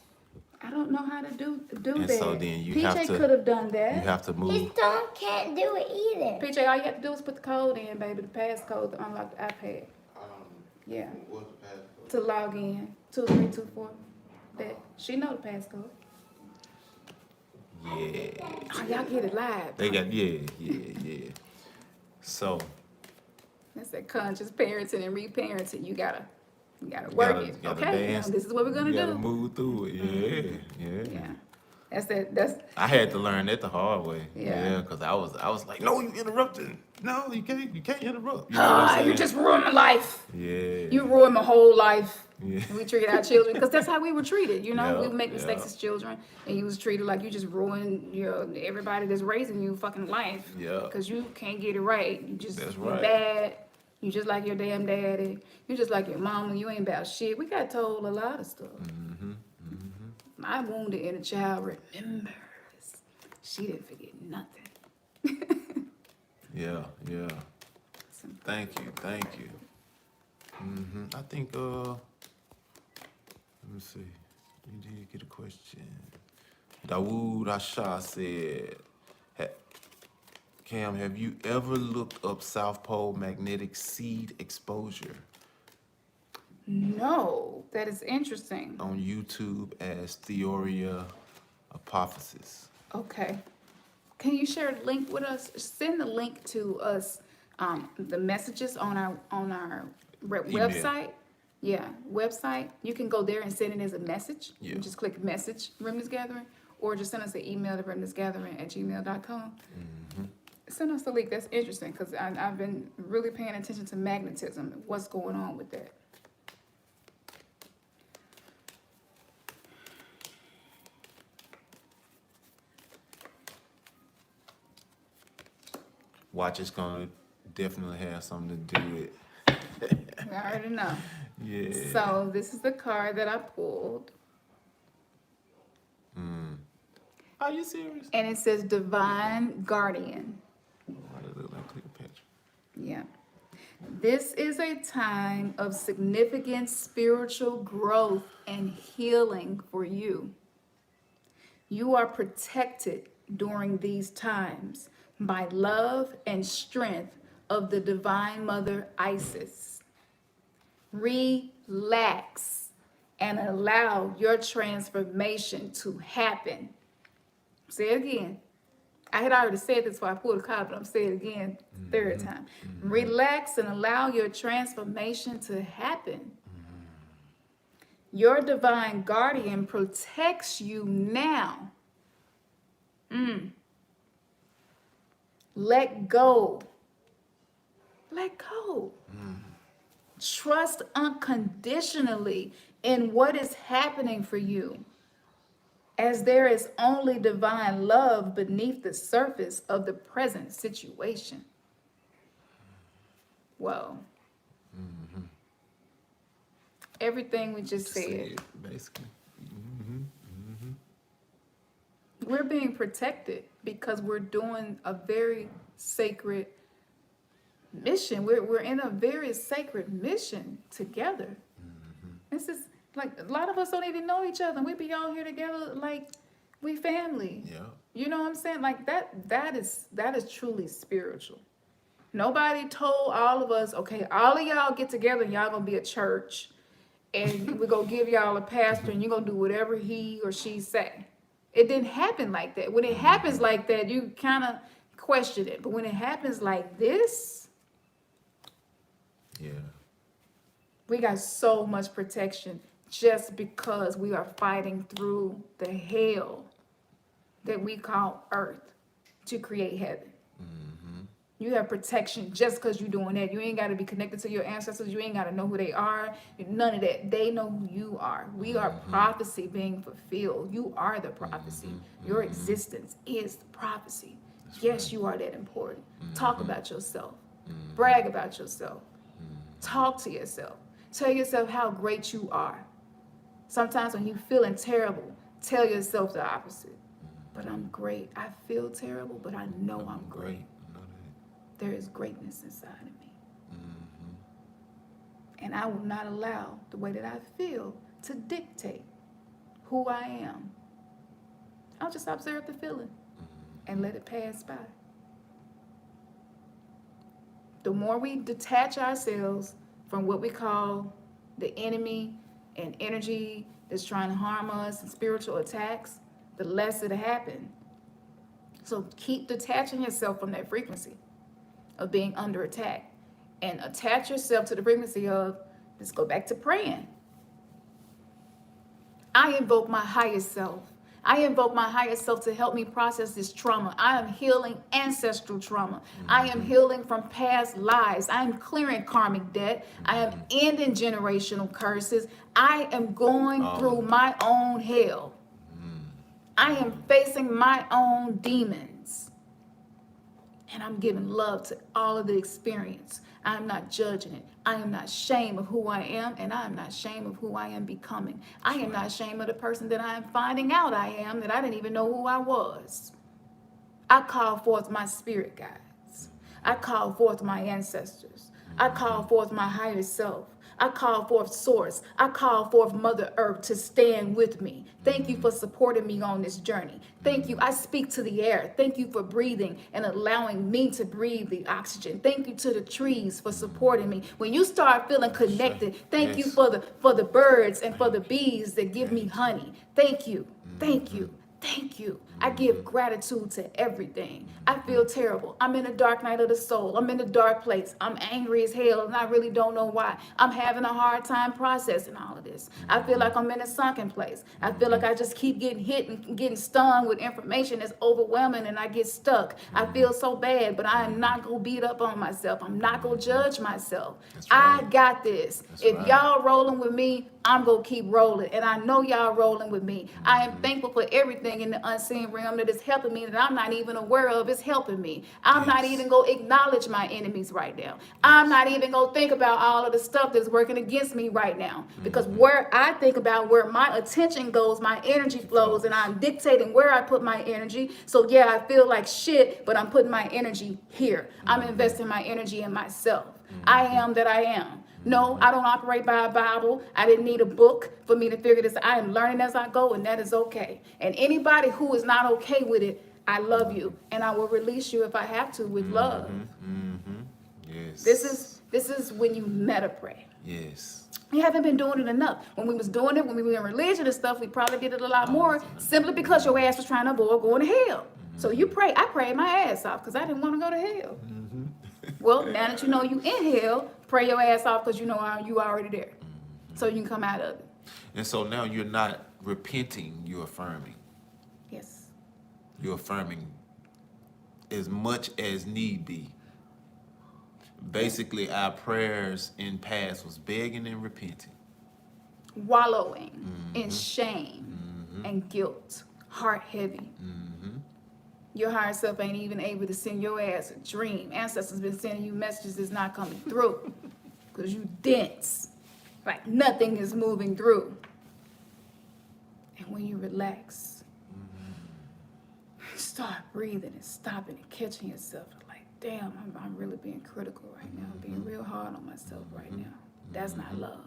I don't know how to do And that. so then you PJ have to- could have done You that. have to His move. thumb can't do it either. PJ, all you have to do is put the code in, baby, the passcode to unlock the iPad. Yeah. What's the passcode? To log in. 2324. That she know the passcode. Yeah. Oh, y'all get it live. They got yeah. So That's that conscious parenting and reparenting. You gotta work it. gotta Okay. dance. Now, this is what we're gonna you gotta do. move through it. Yeah. Yeah. That's I had to learn that the hard way. Yeah. Because I was like, no, you interrupting. No, you can't interrupt. You know what I'm you saying? just ruined my life. Yeah. You ruined my whole life. Yeah. We treat our children because that's how we were treated. We Yeah, make mistakes yeah. as children, and you was treated like you just ruined everybody that's raising you fucking life. Yeah. Because you can't get it right. You just That's you're right. bad. You just like your damn daddy. You just like your mama. You ain't about shit. We got told a lot of stuff. My wounded inner child remembers. She didn't forget nothing. Yeah. Thank you. I think let me see. You did get a question. Dawood Asha said, Cam, have you ever looked up South Pole magnetic seed exposure No, that is interesting. on YouTube as Theoria Apophysis? Okay. Can you share a link with us? Send the link to us, the messages on our website. Yeah, website. You can go there and send it as a message. Yeah. You just click message, Remnants Gathering, or just send us an email to remnantsgathering@gmail.com. Send us the link. That's interesting because I've been really paying attention to magnetism and what's going on with that. Watch is gonna definitely have something to do with. I already know. Yeah. So this is the card that I pulled. Are you serious? And it says Divine Guardian. Why does it look like Cleopatra? Yeah. This is a time of significant spiritual growth and healing for you. You are protected during these times by love and strength of the Divine Mother Isis. Relax and allow your transformation to happen. Say it again. I had already said this before I pulled the card, but I'm saying it again, third time. Relax and allow your transformation to happen. Your divine guardian protects you now. Let go. Let go. Trust unconditionally in what is happening for you, as there is only divine love beneath the surface of the present situation. Whoa. Everything we just said. Basically. We're being protected because we're doing a very sacred mission. We're in a very sacred mission together. This is like, a lot of us don't even know each other, and we be all here together like we family. Yeah. You know what I'm saying? Like that is truly spiritual. Nobody told all of us, okay, all of y'all get together and y'all gonna be a church, and we're gonna give y'all a pastor and you're gonna do whatever he or she say. It didn't happen like that. When it happens like that, you kind of question it. But when it happens like this, Yeah. we got so much protection just because we are fighting through the hell that we call earth to create heaven. You have protection just because you're doing that. You ain't got to be connected to your ancestors. You ain't got to know who they are. None of that. They know who you are. We are prophecy being fulfilled. You are the prophecy. Your existence is the prophecy. Yes, you are that important. Talk about yourself. Brag about yourself. Talk to yourself. Tell yourself how great you are. Sometimes when you're feeling terrible, tell yourself the opposite. But I'm great. I feel terrible, but I know I'm great. There is greatness inside of me. And I will not allow the way that I feel to dictate who I am. I'll just observe the feeling and let it pass by. The more we detach ourselves from what we call the enemy and energy that's trying to harm us and spiritual attacks, the less it'll happen. So keep detaching yourself from that frequency of being under attack, and attach yourself to the frequency of, let's go back to praying. I invoke my highest self. I invoke my highest self to help me process this trauma. I am healing ancestral trauma. I am healing from past lives. I am clearing karmic debt. I am ending generational curses. I am going through my own hell. I am facing my own demons. And I'm giving love to all of the experience. I'm not judging it. I am not ashamed of who I am, and I am not ashamed of who I am becoming. I am not ashamed of the person that I am finding out I am, that I didn't even know who I was. I call forth my spirit guides. I call forth my ancestors. I call forth my higher self. I call forth Source. I call forth Mother Earth to stand with me. Thank you for supporting me on this journey. Thank you. I speak to the air. Thank you for breathing and allowing me to breathe the oxygen. Thank you to the trees for supporting me. When you start feeling connected, thank you for the birds and for the bees that give me honey. Thank you. Thank you. Thank you. I give gratitude to everything. I feel terrible. I'm in a dark night of the soul. I'm in a dark place. I'm angry as hell and I really don't know why. I'm having a hard time processing all of this. I feel like I'm in a sunken place. I feel like I just keep getting hit and getting stung with information that's overwhelming and I get stuck. I feel so bad, but I am not going to beat up on myself. I'm not going to judge myself. I got this. If y'all rolling with me, I'm going to keep rolling. And I know y'all rolling with me. I am thankful for everything everything in the unseen realm that is helping me that I'm not even aware of is helping me. I'm not Yes. even going to acknowledge my enemies right now. I'm not even going to think about all of the stuff that's working against me right now. Because where I think about where my attention goes, my energy flows, and I'm dictating where I put my energy. So yeah, I feel like shit, but I'm putting my energy here. I'm investing my energy in myself. I am that I am. No, I don't operate by a Bible. I didn't need a book for me to figure this. I am learning as I go, and that is okay. And anybody who is not okay with it, I love you, and I will release you if I have to with love. Yes. This is when you meta pray. Yes. We haven't been doing it enough. When we was doing it, when we were in religion and stuff, we probably did it a lot more simply because your ass was trying to avoid going to hell. So you pray. I prayed my ass off because I didn't want to go to hell. Well, now that you know you in hell, pray your ass off because you know you already there. So you can come out of it. And so now you're not repenting, you're affirming. Yes. You're affirming as much as need be. Basically, our prayers in past was begging and repenting. Wallowing in shame and guilt. Heart heavy. Your higher self ain't even able to send your ass a dream. Ancestors been sending you messages that's not coming through. Because you dense. Like nothing is moving through. And when you relax, start breathing and stopping and catching yourself. Like, damn, I'm really being critical right now. I'm being real hard on myself right now. That's not love.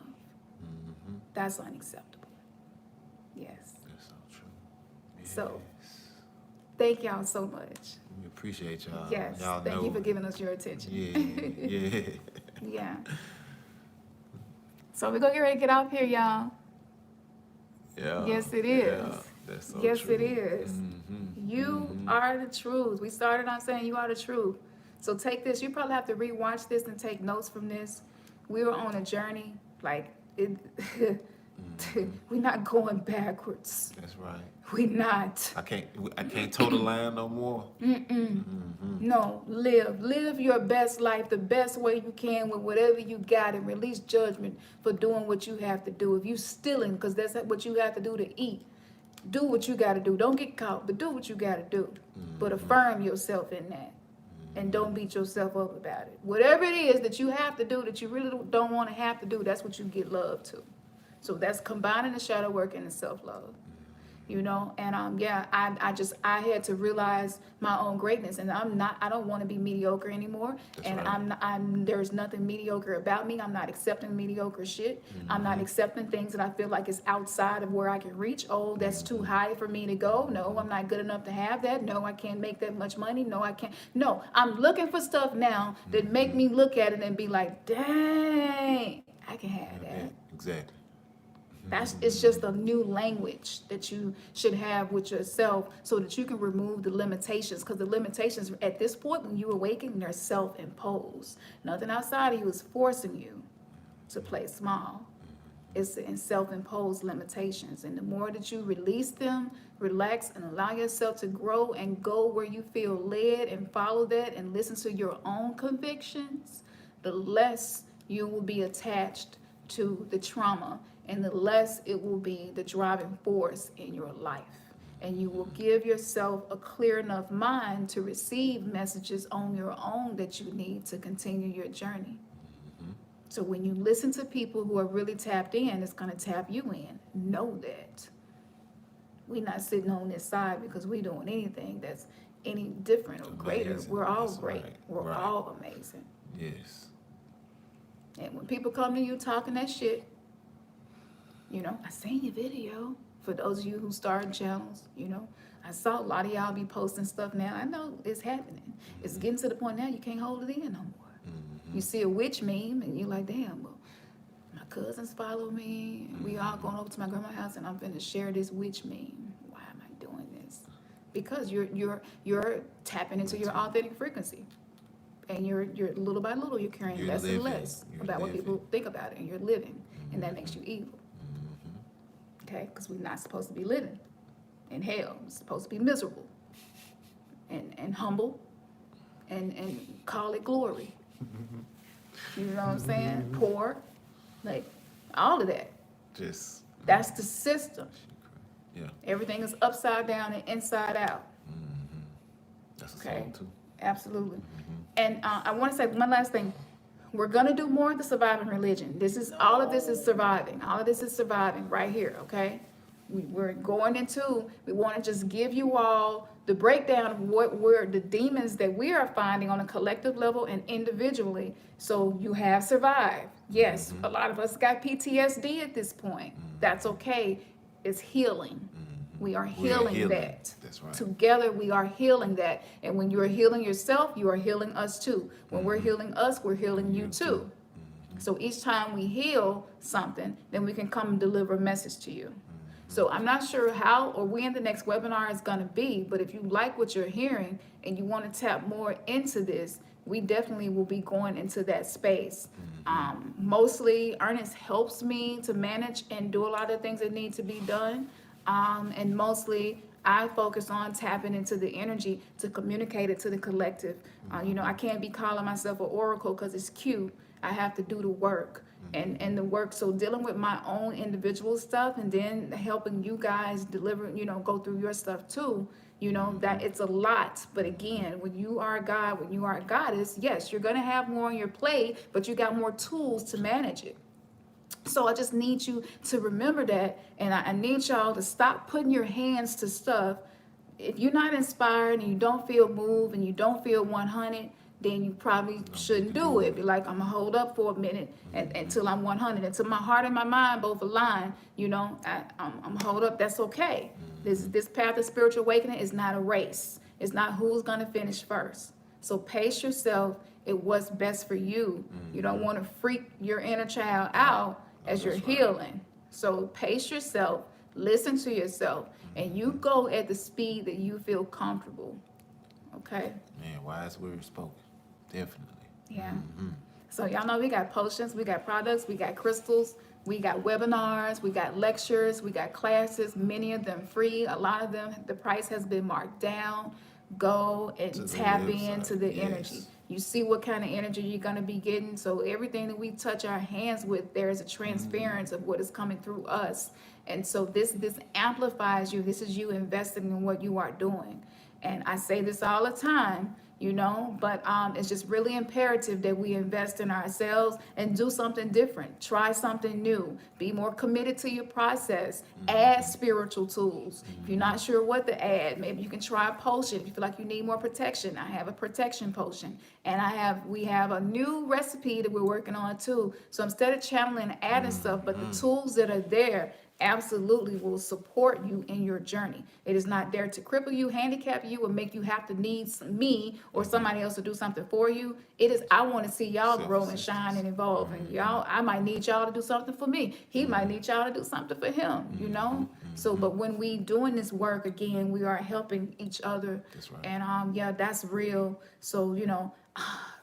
That's unacceptable. Yes. That's so true. Yes. So, thank y'all so much. We appreciate y'all. Yes. Y'all Thank know. you for giving us your attention. Yeah. Yeah. So we're going to get ready to get off here, y'all. Yeah. Yes, it is. Yeah. That's so Yes, true. it is. You are the truth. We started on saying you are the truth. So take this. You probably have to rewatch this and take notes from this. We were on a journey. Like, we're not going backwards. That's right. We're not. I can't toe the line no more. No, live your best life the best way you can with whatever you got, and release judgment for doing what you have to do. If you stealing, because that's what you have to do to eat, do what you got to do. Don't get caught, but do what you got to do. But affirm yourself in that, and don't beat yourself up about it. Whatever it is that you have to do that you really don't want to have to do, that's what you get love to. So that's combining the shadow work and the self-love. You know, and I had to realize my own greatness, and I don't want to be mediocre anymore. That's and right. there's nothing mediocre about me. I'm not accepting mediocre shit. I'm not accepting things that I feel like is outside of where I can reach. Oh, that's too high for me to go. No, I'm not good enough to have that. No, I can't make that much money. No, I can't. No, I'm looking for stuff now that make me look at it and be like, dang, I can have that. Exactly. It's just a new language that you should have with yourself so that you can remove the limitations, because the limitations at this point when you awaken, they're self-imposed. Nothing outside of you is forcing you to play small. It's in self-imposed limitations, and the more that you release them, relax, and allow yourself to grow and go where you feel led and follow that and listen to your own convictions, the less you will be attached to the trauma, and the less it will be the driving force in your life. And you will give yourself a clear enough mind to receive messages on your own that you need to continue your journey. So when you listen to people who are really tapped in, it's going to tap you in. Know that. We're not sitting on this side because we're doing anything that's any different or greater. Amazing. We're all That's great. right. We're Right. all amazing. Yes. And when people come to you talking that shit, you know, I seen your video. For those of you who started channels, you know, I saw a lot of y'all be posting stuff now. I know it's happening. It's getting to the point now you can't hold it in no more. You see a witch meme and you're like, damn, well, my cousins follow me. And we all going over to my grandma's house and I'm finna share this witch meme. Why am I doing this? Because you're tapping into your authentic frequency. And you're little by little, you're caring You're less and living. less You're about what living. people think about it, and you're living, and that makes you evil. Okay, because we're not supposed to be living in hell. We're supposed to be miserable and humble and call it glory. You know what I'm saying? Poor, like all of that. Just That's the system. Yeah. Everything is upside down and inside out. That's a Okay. song too. Absolutely. And I want to say one last thing. We're going to do more of the surviving religion. All of this is surviving. All of this is surviving right here, okay? We're going into, we want to just give you all the breakdown of the demons that we are finding on a collective level and individually. So you have survived. Yes, a lot of us got PTSD at this point. That's okay. It's healing. We are healing that. That's right. Together we are healing that. And when you are healing yourself, you are healing us too. When we're healing us, we're healing you too. So each time we heal something, then we can come and deliver a message to you. So I'm not sure how or when the next webinar is going to be, but if you like what you're hearing and you want to tap more into this, we definitely will be going into that space. Mostly Ernest helps me to manage and do a lot of things that need to be done. And mostly I focus on tapping into the energy to communicate it to the collective. I can't be calling myself an oracle because it's cute. I have to do the work and the work. So dealing with my own individual stuff and then helping you guys deliver, go through your stuff too. That it's a lot. But again, when you are a God, when you are a goddess, yes, you're going to have more on your plate, but you got more tools to manage it. So I just need you to remember that, and I need y'all to stop putting your hands to stuff. If you're not inspired and you don't feel moved and you don't feel 100, then you probably shouldn't do it. Be like, I'm gonna hold up for a minute until I'm 100, until my heart and my mind both align. I'm hold up. That's okay. This path of spiritual awakening is not a race. It's not who's gonna finish first. So pace yourself. It what's best for you. You don't want to freak your inner child out as you're healing. So pace yourself, listen to yourself, and you go at the speed that you feel comfortable. Okay? Man, wise words spoken. Definitely. Yeah. So y'all know we got potions, we got products, we got crystals, we got webinars, we got lectures, we got classes, many of them free. A lot of them, the price has been marked down. Go and tap into the energy. You see what kind of energy you're going to be getting. So everything that we touch our hands with, there is a transference of what is coming through us. And so this amplifies you. This is you investing in what you are doing. And I say this all the time, but it's just really imperative that we invest in ourselves and do something different. Try something new. Be more committed to your process. Add spiritual tools. If you're not sure what to add, maybe you can try a potion. If you feel like you need more protection, I have a protection potion. And we have a new recipe that we're working on too. So instead of channeling and adding stuff, but the tools that are there absolutely will support you in your journey. It is not there to cripple you, handicap you, or make you have to need me or somebody else to do something for you. It is, I want to see y'all grow and shine and evolve. And I might need y'all to do something for me. He might need y'all to do something for him, So, but when we doing this work, again, we are helping each other. That's right. And that's real. So,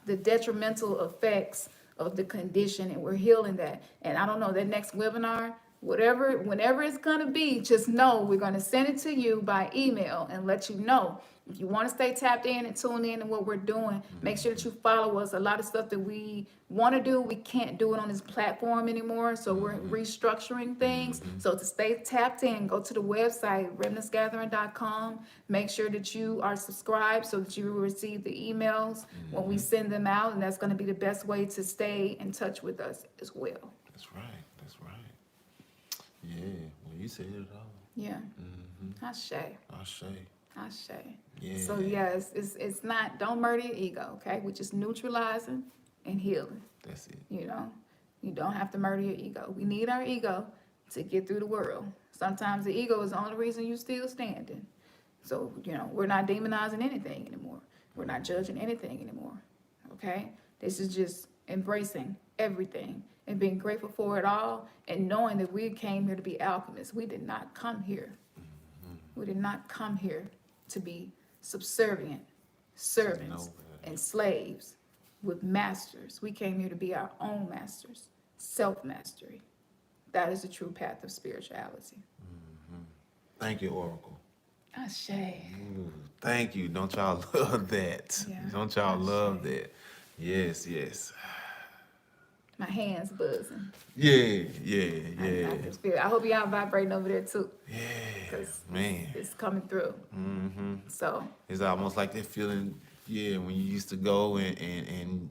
the detrimental effects of the condition, and we're healing that. And I don't know, that next webinar, whenever it's gonna be, just know we're gonna send it to you by email and let you know. If you want to stay tapped in and tuned in to what we're doing, make sure that you follow us. A lot of stuff that we want to do, we can't do it on this platform anymore, so we're restructuring things. So to stay tapped in, go to the website, remnantsgathering.com. Make sure that you are subscribed so that you will receive the emails when we send them out, and that's going to be the best way to stay in touch with us as well. That's right. Yeah, well, you said it all. Yeah. Ashe. Yeah. So yes, it's not, don't murder your ego, okay? We're just neutralizing and healing. That's it. You don't have to murder your ego. We need our ego to get through the world. Sometimes the ego is the only reason you're still standing. So, we're not demonizing anything anymore. We're not judging anything anymore, okay? This is just embracing everything and being grateful for it all and knowing that we came here to be alchemists. We did not come here. We did not come here to be subservient servants and slaves with masters. We came here to be our own masters, self-mastery. That is the true path of spirituality. Thank you, Oracle. Ashe. Thank you. Don't y'all love that? Yeah. Don't y'all Ashe. love that? Yes. My hands buzzing. Yeah. I just feel. I hope y'all vibrating over there too. Yeah, 'Cause man. it's coming through. Mm-hmm. So It's almost like that feeling, when you used to go and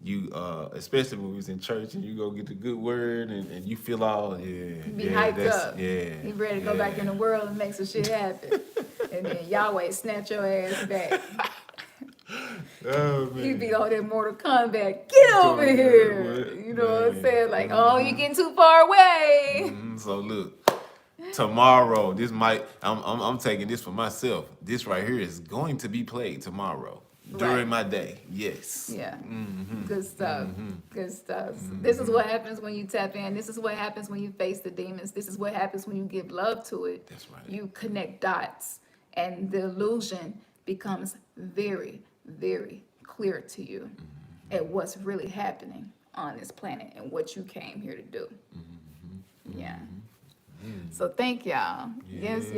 you, especially when we was in church and you go get the good word and you feel all, be hyped up. Yeah. You ready to go back in the world and make some shit happen. And then Yahweh snatch your ass back. Oh, man. You be on that Mortal Kombat. Get over here. What? You know what I'm Man. saying? Like, oh, you getting too far away. So look, tomorrow, I'm taking this for myself. This right here is going to be played tomorrow during Right. my day. Yes. Yeah. Mm-hmm. Good stuff. Mm-hmm. Good stuff. This is what happens when you tap in. This is what happens when you face the demons. This is what happens when you give love to it. That's right. You connect dots, and the illusion becomes very, very clear to you at what's really happening on this planet and what you came here to do. Yeah. So thank y'all. Yes.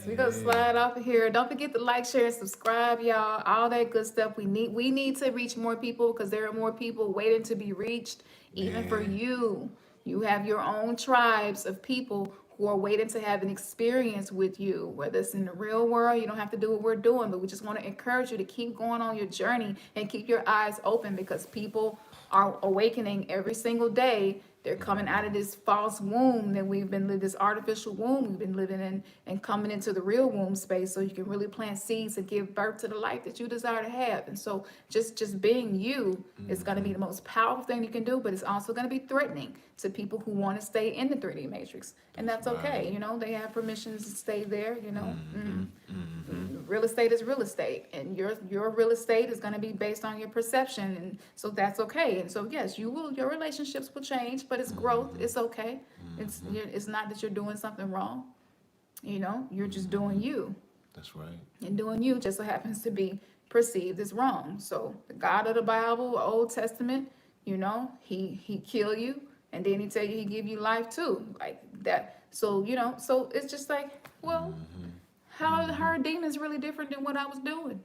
We gonna slide off of here. Don't forget to like, share, and subscribe, y'all. All that good stuff. We need to reach more people because there are more people waiting to be reached. Even for you. You have your own tribes of people who are waiting to have an experience with you, whether it's in the real world. You don't have to do what we're doing, but we just want to encourage you to keep going on your journey and keep your eyes open because people are awakening every single day. They're coming out of this false womb that we've been living, this artificial womb we've been living in, and coming into the real womb space so you can really plant seeds and give birth to the life that you desire to have. And so just being you is going to be the most powerful thing you can do, but it's also going to be threatening to people who want to stay in the 3D matrix. And that's okay. right. You know, they have permissions to stay there, you know. Real estate is real estate, and your real estate is going to be based on your perception, and so that's okay. And so yes, your relationships will change, but it's growth. It's okay. It's not that you're doing something wrong. You know, you're just doing you, That's right. and doing you just so happens to be perceived as wrong. So the God of the Bible, Old Testament, you know, he kill you, and then he tell you he give you life too, like that. So you know, so it's just like, well. How are demons really different than what I was doing?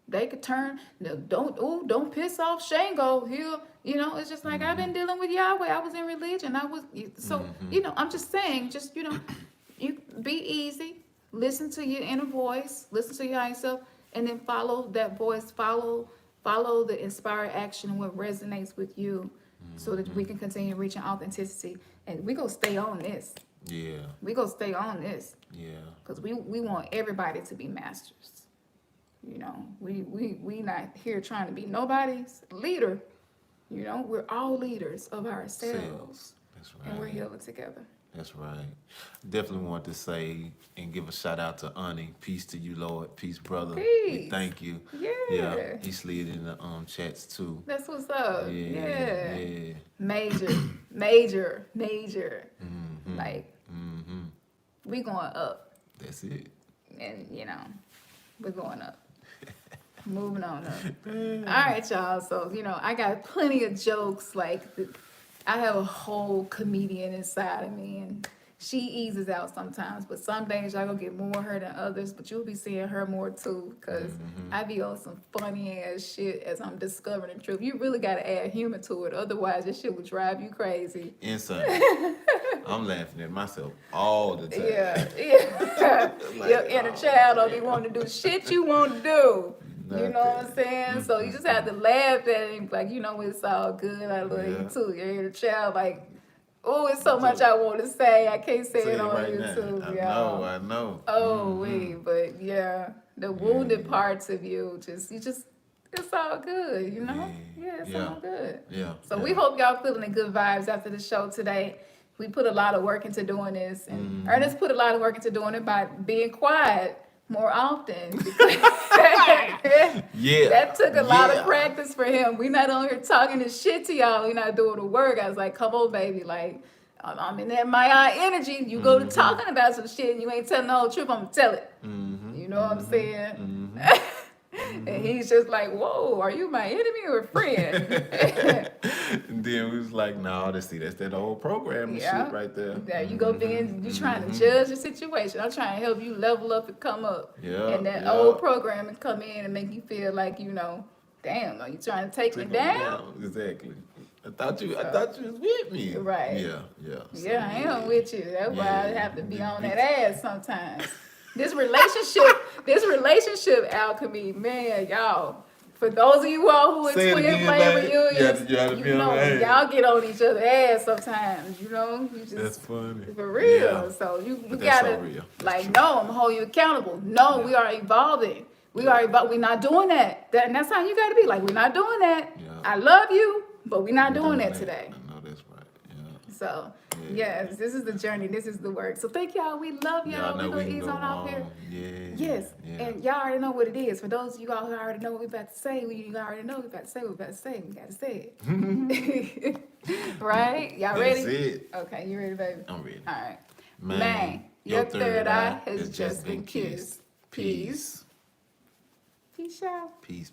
They could turn, don't piss off Shango. You know, it's just like I've been dealing with Yahweh. I was in religion. You know, I'm just saying, just, you know, you be easy, listen to your inner voice, listen to your higher self, and then follow that voice, follow the inspired action and what resonates with you so that we can continue reaching authenticity. And we gonna stay on this. Yeah. We gonna stay on this. Yeah. Because we want everybody to be masters. You know, we not here trying to be nobody's leader. You know, we're all leaders of ourselves. That's right. And we're healing together. That's right. Definitely want to say and give a shout out to Ani. Peace to you, Lord. Peace, brother. Peace. Thank you. Yeah. He slid in the chats too. That's what's up. Yeah. Major. Like, we going up. That's it. And, you know, we're going up. Moving on up. All right, y'all. So, you know, I got plenty of jokes. Like, I have a whole comedian inside of me, and she eases out sometimes. But some days y'all gonna get more of her than others. But you'll be seeing her more too, because I be on some funny ass shit as I'm discovering the truth. You really gotta add humor to it, otherwise this shit will drive you crazy. Inside. I'm laughing at myself all the time. Yeah. Like, Your inner child don't be wanting to do shit you want to do. You know what I'm saying? So you just have to laugh at it and be like, you know, it's all good. I love you too. Your inner child, like, oh, it's so much I want to say. I can't say it on right YouTube, now. y'all. I know. Oh, but yeah, the wounded parts of you, it's all good, you know? Yeah, it's all good. Yeah. So we hope y'all feeling the good vibes after the show today. We put a lot of work into doing this, and Ernest put a lot of work into doing it by being quiet more often. Yeah. That took a lot of practice for him. We not on here talking this shit to y'all. We not doing the work. I was like, come on, baby. Like, I'm in that my energy. You go to talking about some shit and you ain't telling the whole truth, I'm going to tell it. You know what I'm saying? And he's just like, whoa, are you my enemy or a friend? And then we was like, no, that's that old program and shit right there. Yeah, you go being, you trying to judge the situation. I'm trying to help you level up and come up. Yeah. And that old programming come in and make you feel like, you know, damn, are you trying to take me down? Exactly. I thought you was with me. Right. Yeah. So, Yeah, I am with you. That's why I Yeah. have to be on that ass sometimes. This relationship alchemy, man, y'all. For those of you all who are Say it twin again, flame babe. reunions, You gotta be on know, that ass. y'all get on each other's ass sometimes. You know, you just That's funny. for real. Yeah. So you But that's gotta so real. That's like, true. no, I'm gonna hold you accountable. No, Yeah. we are evolving. We're not doing that. And that's how you gotta be. Like, we're not doing that. Yeah. I love you, but we're not We're doing that today. I know that's right. Yeah. So, Yeah. yes, this is the journey. This is the work. So, thank y'all. We love y'all. Y'all know We're we going to can ease go on off here. on. Yeah. Yes. Yeah. And y'all already know what it is. For those of you all who already know what we're about to say, you already know what we're about to say. We got to say it. Right? Y'all ready? That's it. Okay, you ready, baby? I'm ready. All right. Man, your third eye has just been kissed. Peace. Peace out. Peace.